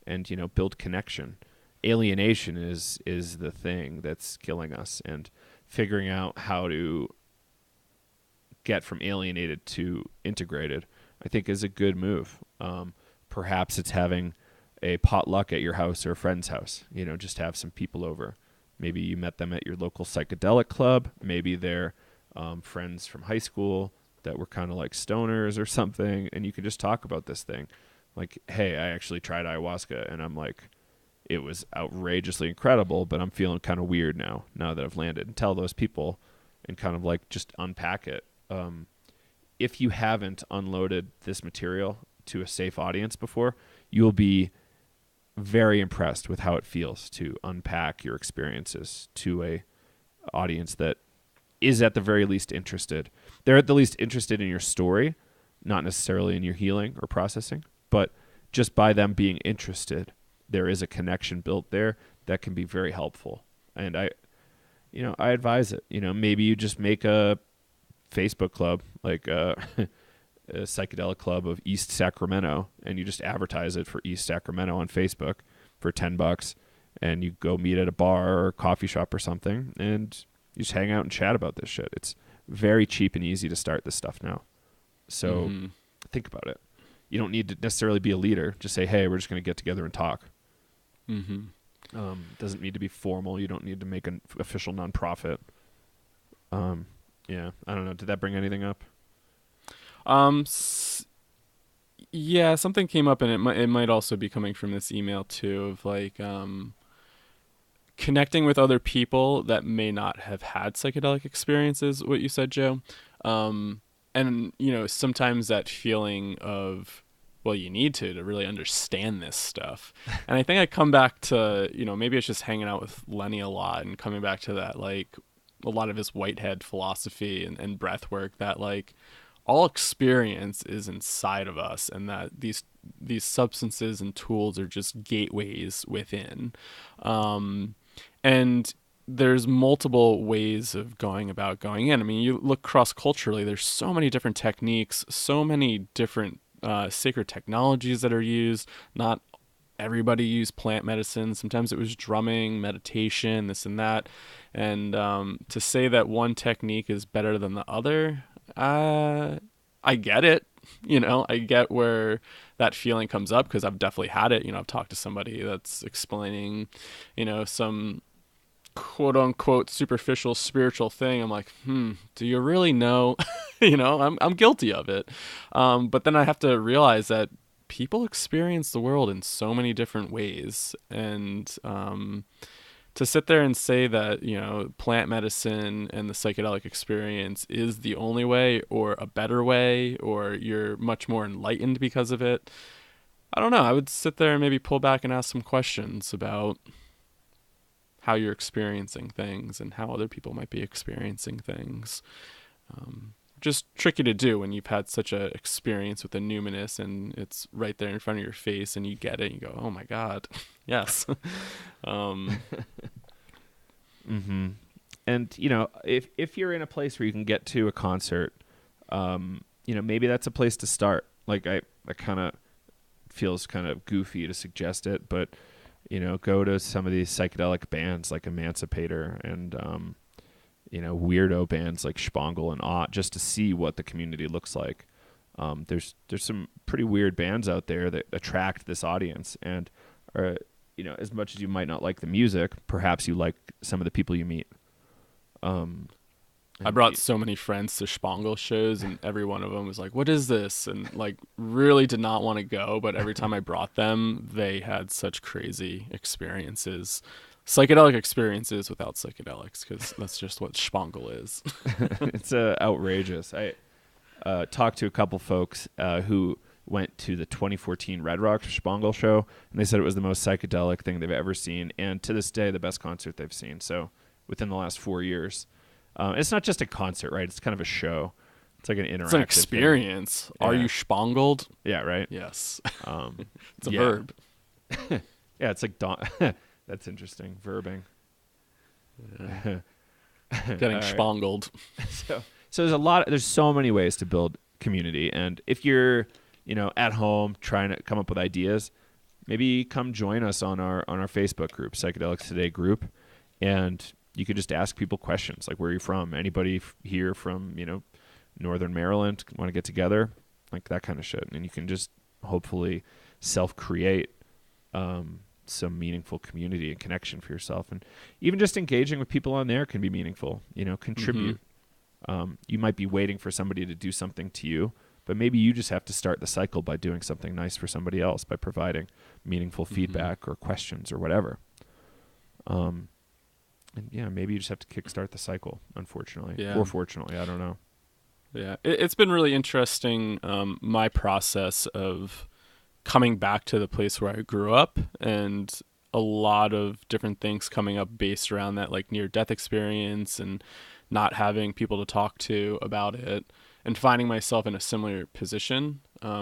and, you know, build connection. Alienation is the thing that's killing us, and figuring out how to get from alienated to integrated, I think, is a good move. Perhaps it's having a potluck at your house or a friend's house, you know, just have some people over. Maybe you met them at your local psychedelic club. Maybe they're friends from high school that were kind of like stoners or something, and you can just talk about this thing. Like, hey, I actually tried ayahuasca, and I'm like, it was outrageously incredible, but I'm feeling kind of weird now that I've landed. And tell those people and kind of like just unpack it. If you haven't unloaded this material to a safe audience before, you'll be very impressed with how it feels to unpack your experiences to a audience that is at the very least interested. They're at the least interested in your story, not necessarily in your healing or processing, but just by them being interested, there is a connection built there that can be very helpful. And I advise it. You know, maybe you just make a Facebook club, like a psychedelic club of East Sacramento, and you just advertise it for East Sacramento on Facebook for $10, and you go meet at a bar or a coffee shop or something, and you just hang out and chat about this shit. It's very cheap and easy to start this stuff now. So think about it. You don't need to necessarily be a leader. Just say, hey, we're just going to get together and talk. Doesn't need to be formal. You don't need to make an official nonprofit. Yeah, I don't know. Did that bring anything up? Yeah, something came up, and it might also be coming from this email too, of like connecting with other people that may not have had psychedelic experiences. What you said, Joe, and you know, sometimes that feeling of, well, you need to really understand this stuff. And I think I come back to, you know, maybe it's just hanging out with Lenny a lot and coming back to that, like a lot of his Whitehead philosophy and breath work, that like all experience is inside of us, and that these substances and tools are just gateways within. And there's multiple ways of going in. I mean, you look cross-culturally, there's so many different techniques, so many different sacred technologies that are used. Not everybody used plant medicine. Sometimes it was drumming, meditation, this and that. And to say that one technique is better than the other, I get it. You know, I get where that feeling comes up, because I've definitely had it. You know, I've talked to somebody that's explaining, you know, some quote unquote superficial spiritual thing. I'm like, do you really know? You know, I'm guilty of it. But then I have to realize that people experience the world in so many different ways. And to sit there and say that, you know, plant medicine and the psychedelic experience is the only way, or a better way, or you're much more enlightened because of it, I don't know. I would sit there and maybe pull back and ask some questions about how you're experiencing things and how other people might be experiencing things. Just tricky to do when you've had such a experience with the numinous, and it's right there in front of your face, and you get it and you go, oh my God, yes. And, you know, if you're in a place where you can get to a concert, you know, maybe that's a place to start. Like, I kind of feels kind of goofy to suggest it, but, you know, go to some of these psychedelic bands like Emancipator and, you know, weirdo bands like Spangle and Ott, just to see what the community looks like. There's some pretty weird bands out there that attract this audience, and you know, as much as you might not like the music, perhaps you like some of the people you meet. I brought so many friends to Spangle shows, and every one of them was like, what is this? And like really did not want to go, but every time I brought them, they had such crazy experiences. Psychedelic experiences without psychedelics, because that's just what Spangle is. It's outrageous. I talked to a couple folks who went to the 2014 Red Rocks Spangle show, and they said it was the most psychedelic thing they've ever seen, and to this day, the best concert they've seen. So within the last 4 years. It's not just a concert, right? It's kind of a show. It's like an interactive. It's an experience. Yeah. Are you spangled? Yeah, right? Yes. It's a verb. Yeah, it's like... That's interesting. Verbing. Getting All right. spangled. So there's so many ways to build community. And if you're, at home trying to come up with ideas, maybe come join us on our Facebook group, Psychedelics Today group. And you could just ask people questions like, where are you from? Anybody here from, Northern Maryland want to get together? Like that kind of shit. And you can just hopefully self-create some meaningful community and connection for yourself. And even just engaging with people on there can be meaningful, contribute. You might be waiting for somebody to do something to you, but maybe you just have to start the cycle by doing something nice for somebody else, by providing meaningful feedback or questions or whatever. And yeah, maybe you just have to kickstart the cycle, unfortunately. Or fortunately, I don't know. Yeah, it's been really interesting, my process of coming back to the place where I grew up, and a lot of different things coming up based around that, like near-death experience and not having people to talk to about it, and finding myself in a similar position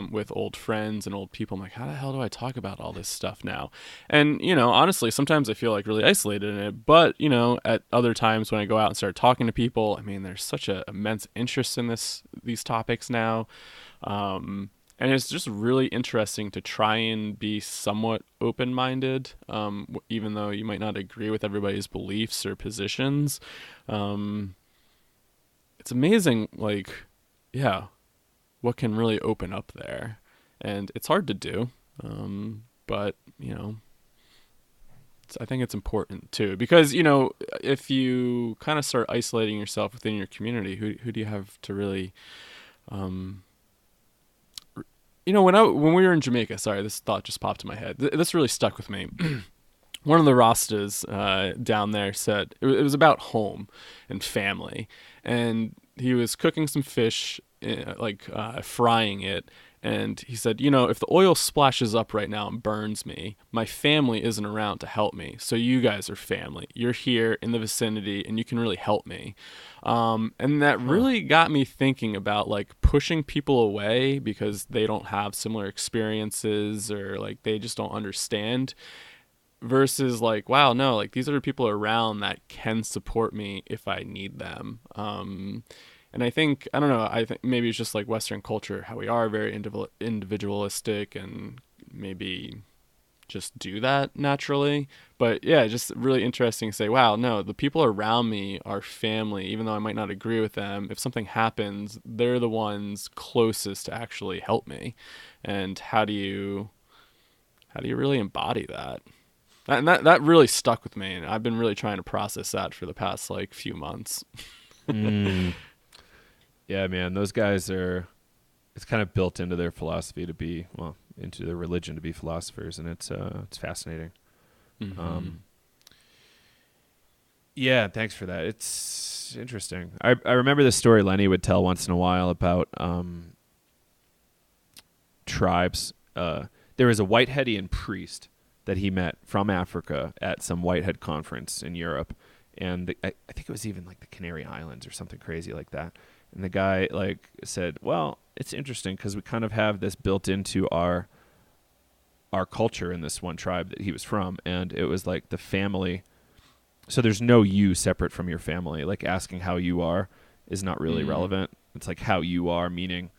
with old friends and old people. I'm like, how the hell do I talk about all this stuff now? And, honestly, sometimes I feel like really isolated in it. But, at other times when I go out and start talking to people, I mean, there's such an immense interest in these topics now. And it's just really interesting to try and be somewhat open-minded, even though you might not agree with everybody's beliefs or positions. It's amazing, what can really open up there. And it's hard to do, but, I think it's important too. Because, if you kind of start isolating yourself within your community, who do you have to really... when we were in Jamaica, sorry, this thought just popped in my head. This really stuck with me. One of the Rastas down there said it was about home and family, and he was cooking some fish, frying it, and he said, if the oil splashes up right now and burns me, my family isn't around to help me. So you guys are family. You're here in the vicinity, and you can really help me. And that really got me thinking about pushing people away because they don't have similar experiences or they just don't understand, versus wow, no, these are people around that can support me if I need them. And I think maybe it's just Western culture, how we are very individualistic and maybe just do that naturally. But yeah, just really interesting to say, wow, no, the people around me are family, even though I might not agree with them. If something happens, they're the ones closest to actually help me. And how do you really embody that? And that really stuck with me, and I've been really trying to process that for the past few months. Yeah, man, those guys it's kind of built into their philosophy to be, into their religion to be philosophers, and it's fascinating. Yeah, thanks for that. It's interesting. I remember this story Lenny would tell once in a while about tribes. There was a Whiteheadian priest that he met from Africa at some Whitehead conference in Europe, and I think it was even the Canary Islands or something crazy like that. And the guy said, well, it's interesting because we kind of have this built into our culture in this one tribe that he was from, and it was the family. So there's no you separate from your family. Asking how you are is not really relevant. It's how you are, meaning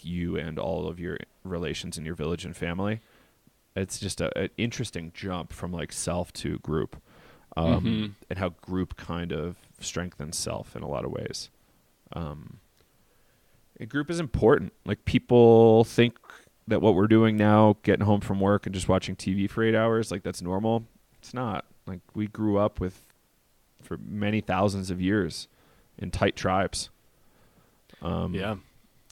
you and all of your relations in your village and family. It's just an interesting jump from self to group, and how group kind of strengthens self in a lot of ways. A group is important. People think that what we're doing now, getting home from work and just watching TV for 8 hours, that's normal. It's not. We grew up for many thousands of years in tight tribes. Yeah.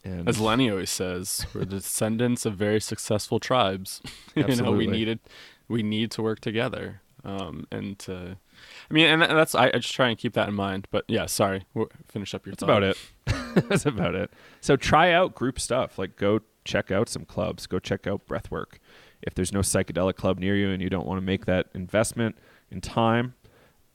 And as Lenny always says, we're the descendants of very successful tribes. Absolutely. We need to work together. And that's, I just try and keep that in mind. But yeah, sorry, finish up your thought. That's about it. That's about it. So try out group stuff. Go check out some clubs. Go check out breathwork. If there's no psychedelic club near you and you don't want to make that investment in time,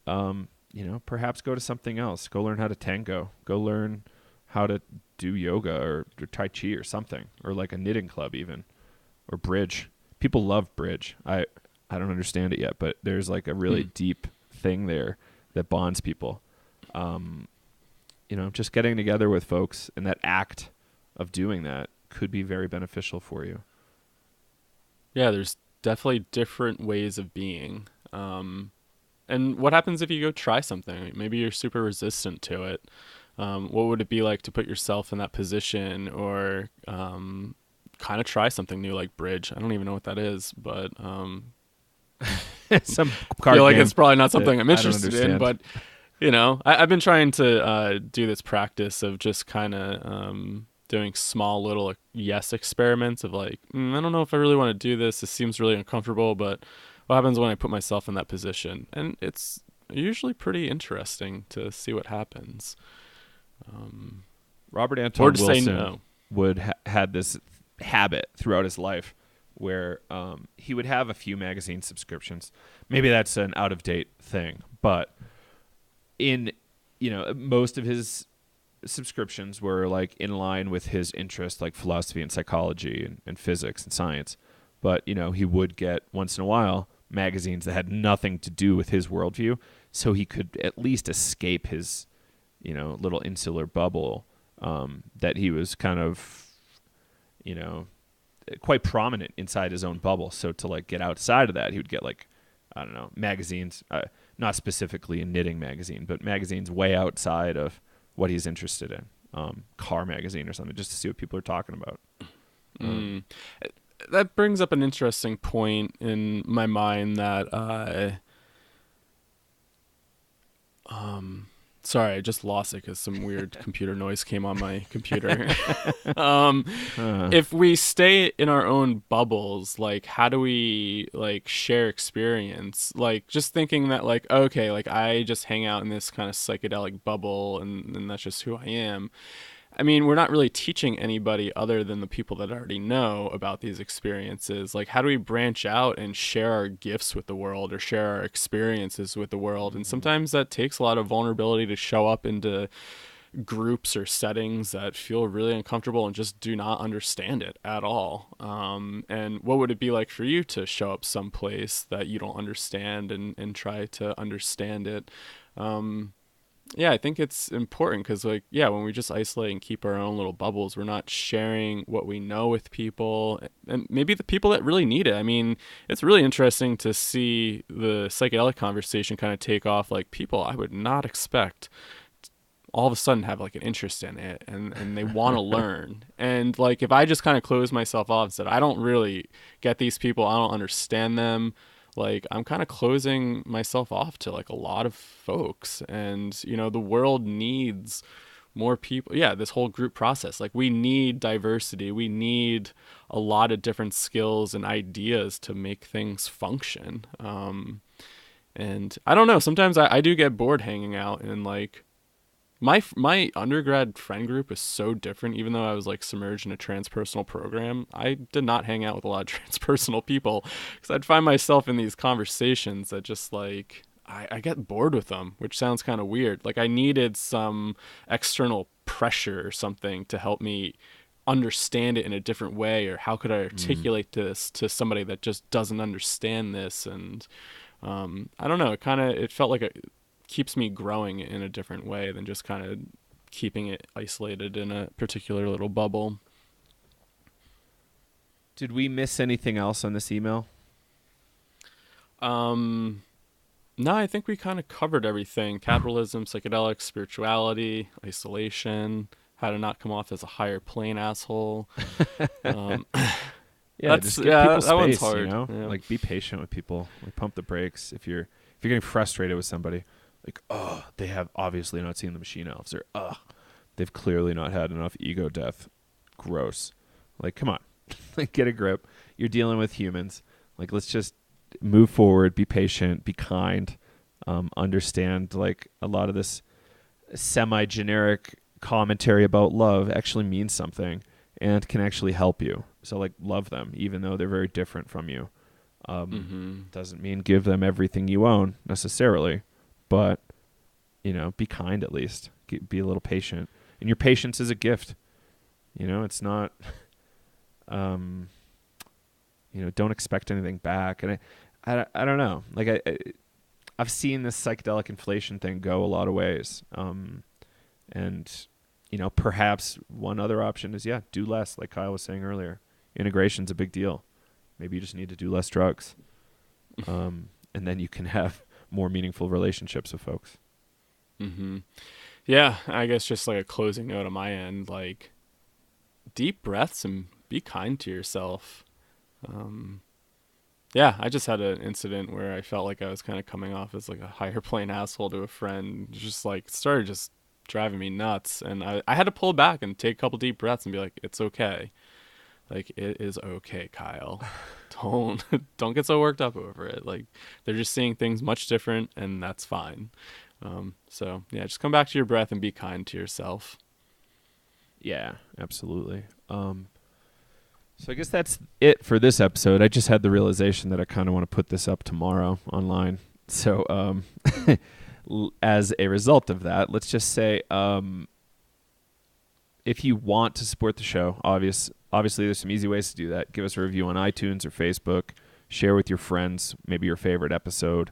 perhaps go to something else. Go learn how to tango. Go learn how to do yoga or tai chi or something, or a knitting club even, or bridge. People love bridge. I don't understand it yet, but there's a really deep thing there that bonds people. Just getting together with folks and that act of doing that could be very beneficial for you. Yeah, there's definitely different ways of being. And what happens if you go try something? Maybe you're super resistant to it. What would it be like to put yourself in that position, or kind of try something new like bridge? I don't even know what that is, but Some I card feel like game it's probably not something that I'm I don't interested in. understand. But I've been trying to do this practice of just kind of doing small little yes experiments of like, I don't know if I really want to do this. This seems really uncomfortable, but what happens when I put myself in that position? And it's usually pretty interesting to see what happens. Robert Or Anton to say Wilson no. would had this habit throughout his life where he would have a few magazine subscriptions. Maybe that's an out of date thing, but in most of his subscriptions were like in line with his interest, like philosophy and psychology and physics and science. But he would get once in a while magazines that had nothing to do with his worldview, so he could at least escape his little insular bubble that he was kind of quite prominent inside his own bubble. So to like get outside of that, he would get like, I don't know, magazines, not specifically a knitting magazine, but magazines way outside of what he's interested in, car magazine or something, just to see what people are talking about. That brings up an interesting point in my mind that sorry, I just lost it because some weird computer noise came on my computer. If we stay in our own bubbles, like how do we like share experience? Like just thinking that like, okay, like I just hang out in this kind of psychedelic bubble and that's just who I am. I mean, we're not really teaching anybody other than the people that already know about these experiences. Like, how do we branch out and share our gifts with the world or share our experiences with the world? And sometimes that takes a lot of vulnerability to show up into groups or settings that feel really uncomfortable and just do not understand it at all. And what would it be like for you to show up someplace that you don't understand and try to understand it? Yeah, I think it's important because, like, yeah, when we just isolate and keep our own little bubbles, we're not sharing what we know with people and maybe the people that really need it. I mean, it's really interesting to see the psychedelic conversation kind of take off. Like, people I would not expect all of a sudden have like an interest in it and they want to learn. And like, if I just kind of close myself off and said, I don't really get these people, I don't understand them, like I'm kind of closing myself off to like a lot of folks. And the world needs more people. Yeah, this whole group process, like we need diversity, we need a lot of different skills and ideas to make things function. And I don't know, sometimes I do get bored hanging out, and like my undergrad friend group is so different. Even though I was like submerged in a transpersonal program, I did not hang out with a lot of transpersonal people because I'd find myself in these conversations that just like I get bored with them, which sounds kind of weird. Like I needed some external pressure or something to help me understand it in a different way, or how could I articulate this to somebody that just doesn't understand this. And I don't know, it felt like it keeps me growing in a different way than just kind of keeping it isolated in a particular little bubble. Did we miss anything else on this email? No, I think we kind of covered everything. Capitalism, psychedelics, spirituality, isolation, how to not come off as a higher plane asshole. Yeah, just give people space, that one's hard. Yeah. Like be patient with people. Like pump the brakes if you're getting frustrated with somebody. Like, they have obviously not seen the machine elves, or they've clearly not had enough ego death. Gross. Like, come on. Like, get a grip. You're dealing with humans. Like, let's just move forward, be patient, be kind, understand like a lot of this semi-generic commentary about love actually means something and can actually help you. So like love them, even though they're very different from you. Doesn't mean give them everything you own necessarily, but be kind at least. Be a little patient. And your patience is a gift. It's not, don't expect anything back. And I don't know. Like I've seen this psychedelic inflation thing go a lot of ways. And, perhaps one other option is, do less, like Kyle was saying earlier. Integration's a big deal. Maybe you just need to do less drugs. And then you can have more meaningful relationships with folks. Mm-hmm. Yeah, I guess just like a closing note on my end, like deep breaths and be kind to yourself. I just had an incident where I felt like I was kind of coming off as like a higher plane asshole to a friend. Just like started just driving me nuts. And I had to pull back and take a couple deep breaths and be like, it's okay. Like, it is okay, Kyle. Don't get so worked up over it. Like, they're just seeing things much different, and that's fine. Just come back to your breath and be kind to yourself. Yeah, absolutely. So I guess that's it for this episode. I just had the realization that I kind of want to put this up tomorrow online. So as a result of that, let's just say if you want to support the show, obviously there's some easy ways to do that. Give us a review on iTunes or Facebook. Share with your friends, maybe your favorite episode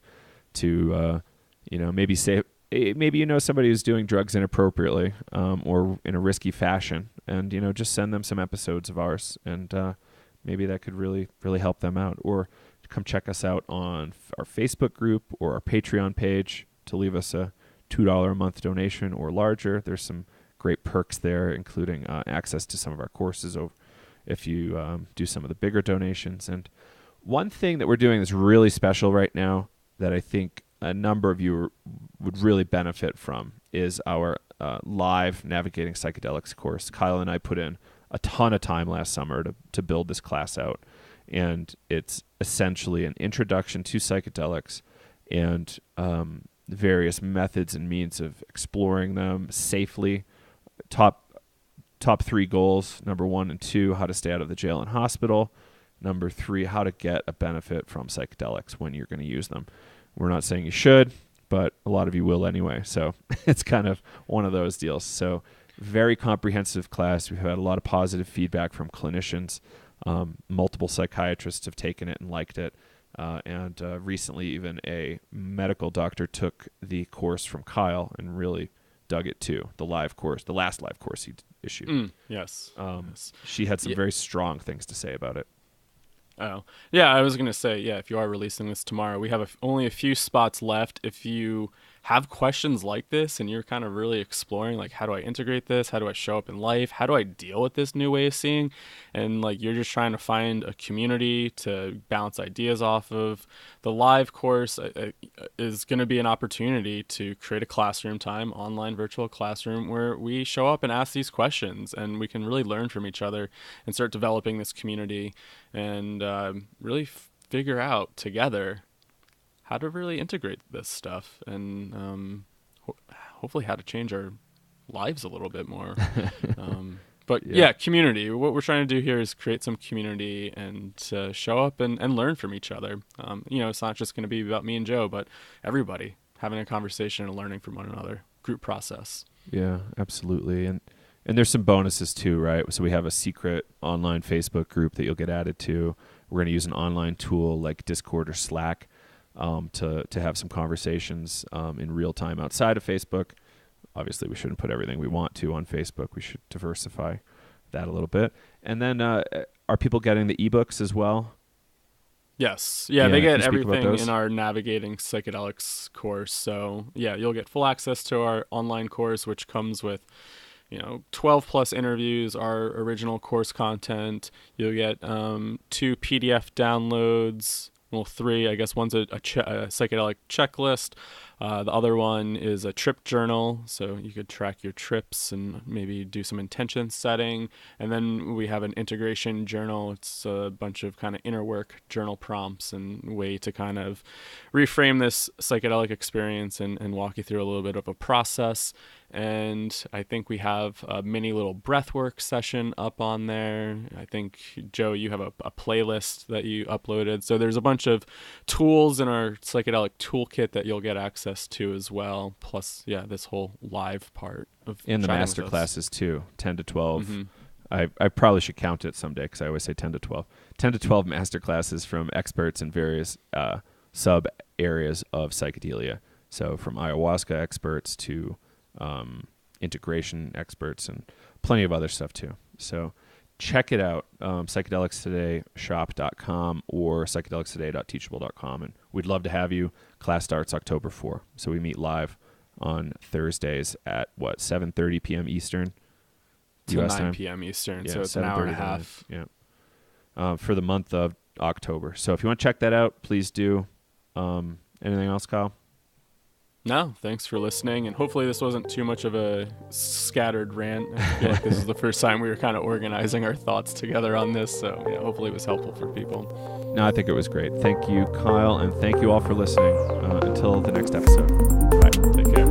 to, maybe say, maybe somebody who's doing drugs inappropriately or in a risky fashion, and just send them some episodes of ours, and maybe that could really, really help them out. Or come check us out on our Facebook group or our Patreon page to leave us a $2 a month donation or larger. There's some great perks there, including access to some of our courses if you do some of the bigger donations. And one thing that we're doing that's really special right now that I think a number of you would really benefit from is our live Navigating Psychedelics course. Kyle and I put in a ton of time last summer to build this class out, and it's essentially an introduction to psychedelics and various methods and means of exploring them safely. Top 3 goals: number 1 and 2, how to stay out of the jail and hospital; number 3, how to get a benefit from psychedelics when you're going to use them. We're not saying you should, but a lot of you will anyway. So it's kind of one of those deals. So very comprehensive class. We've had a lot of positive feedback from clinicians. Multiple psychiatrists have taken it and liked it. And recently even a medical doctor took the course from Kyle and really dug it too. The last live course he issued. Yes. She had some very strong things to say about it. Oh, yeah, I was going to say, if you are releasing this tomorrow, we have only a few spots left. If you have questions like this and you're kind of really exploring, like, how do I integrate this? How do I show up in life? How do I deal with this new way of seeing? And, like, you're just trying to find a community to bounce ideas off of. The live course is going to be an opportunity to create a classroom time, online virtual classroom, where we show up and ask these questions, and we can really learn from each other and start developing this community and really figure out together how to really integrate this stuff and hopefully how to change our lives a little bit more. But community. What we're trying to do here is create some community and show up and learn from each other. It's not just going to be about me and Joe, but everybody having a conversation and learning from one another. Group process. Yeah, absolutely. And there's some bonuses too, right? So we have a secret online Facebook group that you'll get added to. We're going to use an online tool like Discord or Slack to have some conversations in real time outside of Facebook. Obviously, we shouldn't put everything we want to on Facebook. We should diversify that a little bit. And then are people getting the ebooks as well? Yes. Yeah, they get everything in our Navigating Psychedelics course. So, you'll get full access to our online course, which comes with 12 plus interviews, our original course content. You'll get 2 PDF downloads. Well, 3, I guess. One's a psychedelic checklist. The other one is a trip journal, so you could track your trips and maybe do some intention setting. And then we have an integration journal. It's a bunch of kind of inner work journal prompts and way to kind of reframe this psychedelic experience and walk you through a little bit of a process. And I think we have a mini little breathwork session up on there. I think, Joe, you have a playlist that you uploaded. So there's a bunch of tools in our psychedelic toolkit that you'll get access to as well. Plus, this whole live part of and the master classes too, 10 to 12. Mm-hmm. I probably should count it someday because I always say 10 to 12. 10 to 12 master classes from experts in various sub areas of psychedelia. So from ayahuasca experts to integration experts and plenty of other stuff too. So check it out, psychedelicstodayshop.com or psychedelicstoday.teachable.com. And we'd love to have you. Class starts October 4. So we meet live on Thursdays at 7:30 p.m. Eastern? To US 9 time? p.m. Eastern, Yeah, so it's an hour and a 7:30 to 9. half. Yeah. For the month of October. So if you want to check that out, please do. Anything else, Kyle? No, thanks for listening, and hopefully this wasn't too much of a scattered rant. I feel like this is the first time we were kind of organizing our thoughts together on this, so yeah, hopefully it was helpful for people. No, I think it was great. Thank you, Kyle, and thank you all for listening. Until the next episode. Bye. Take care.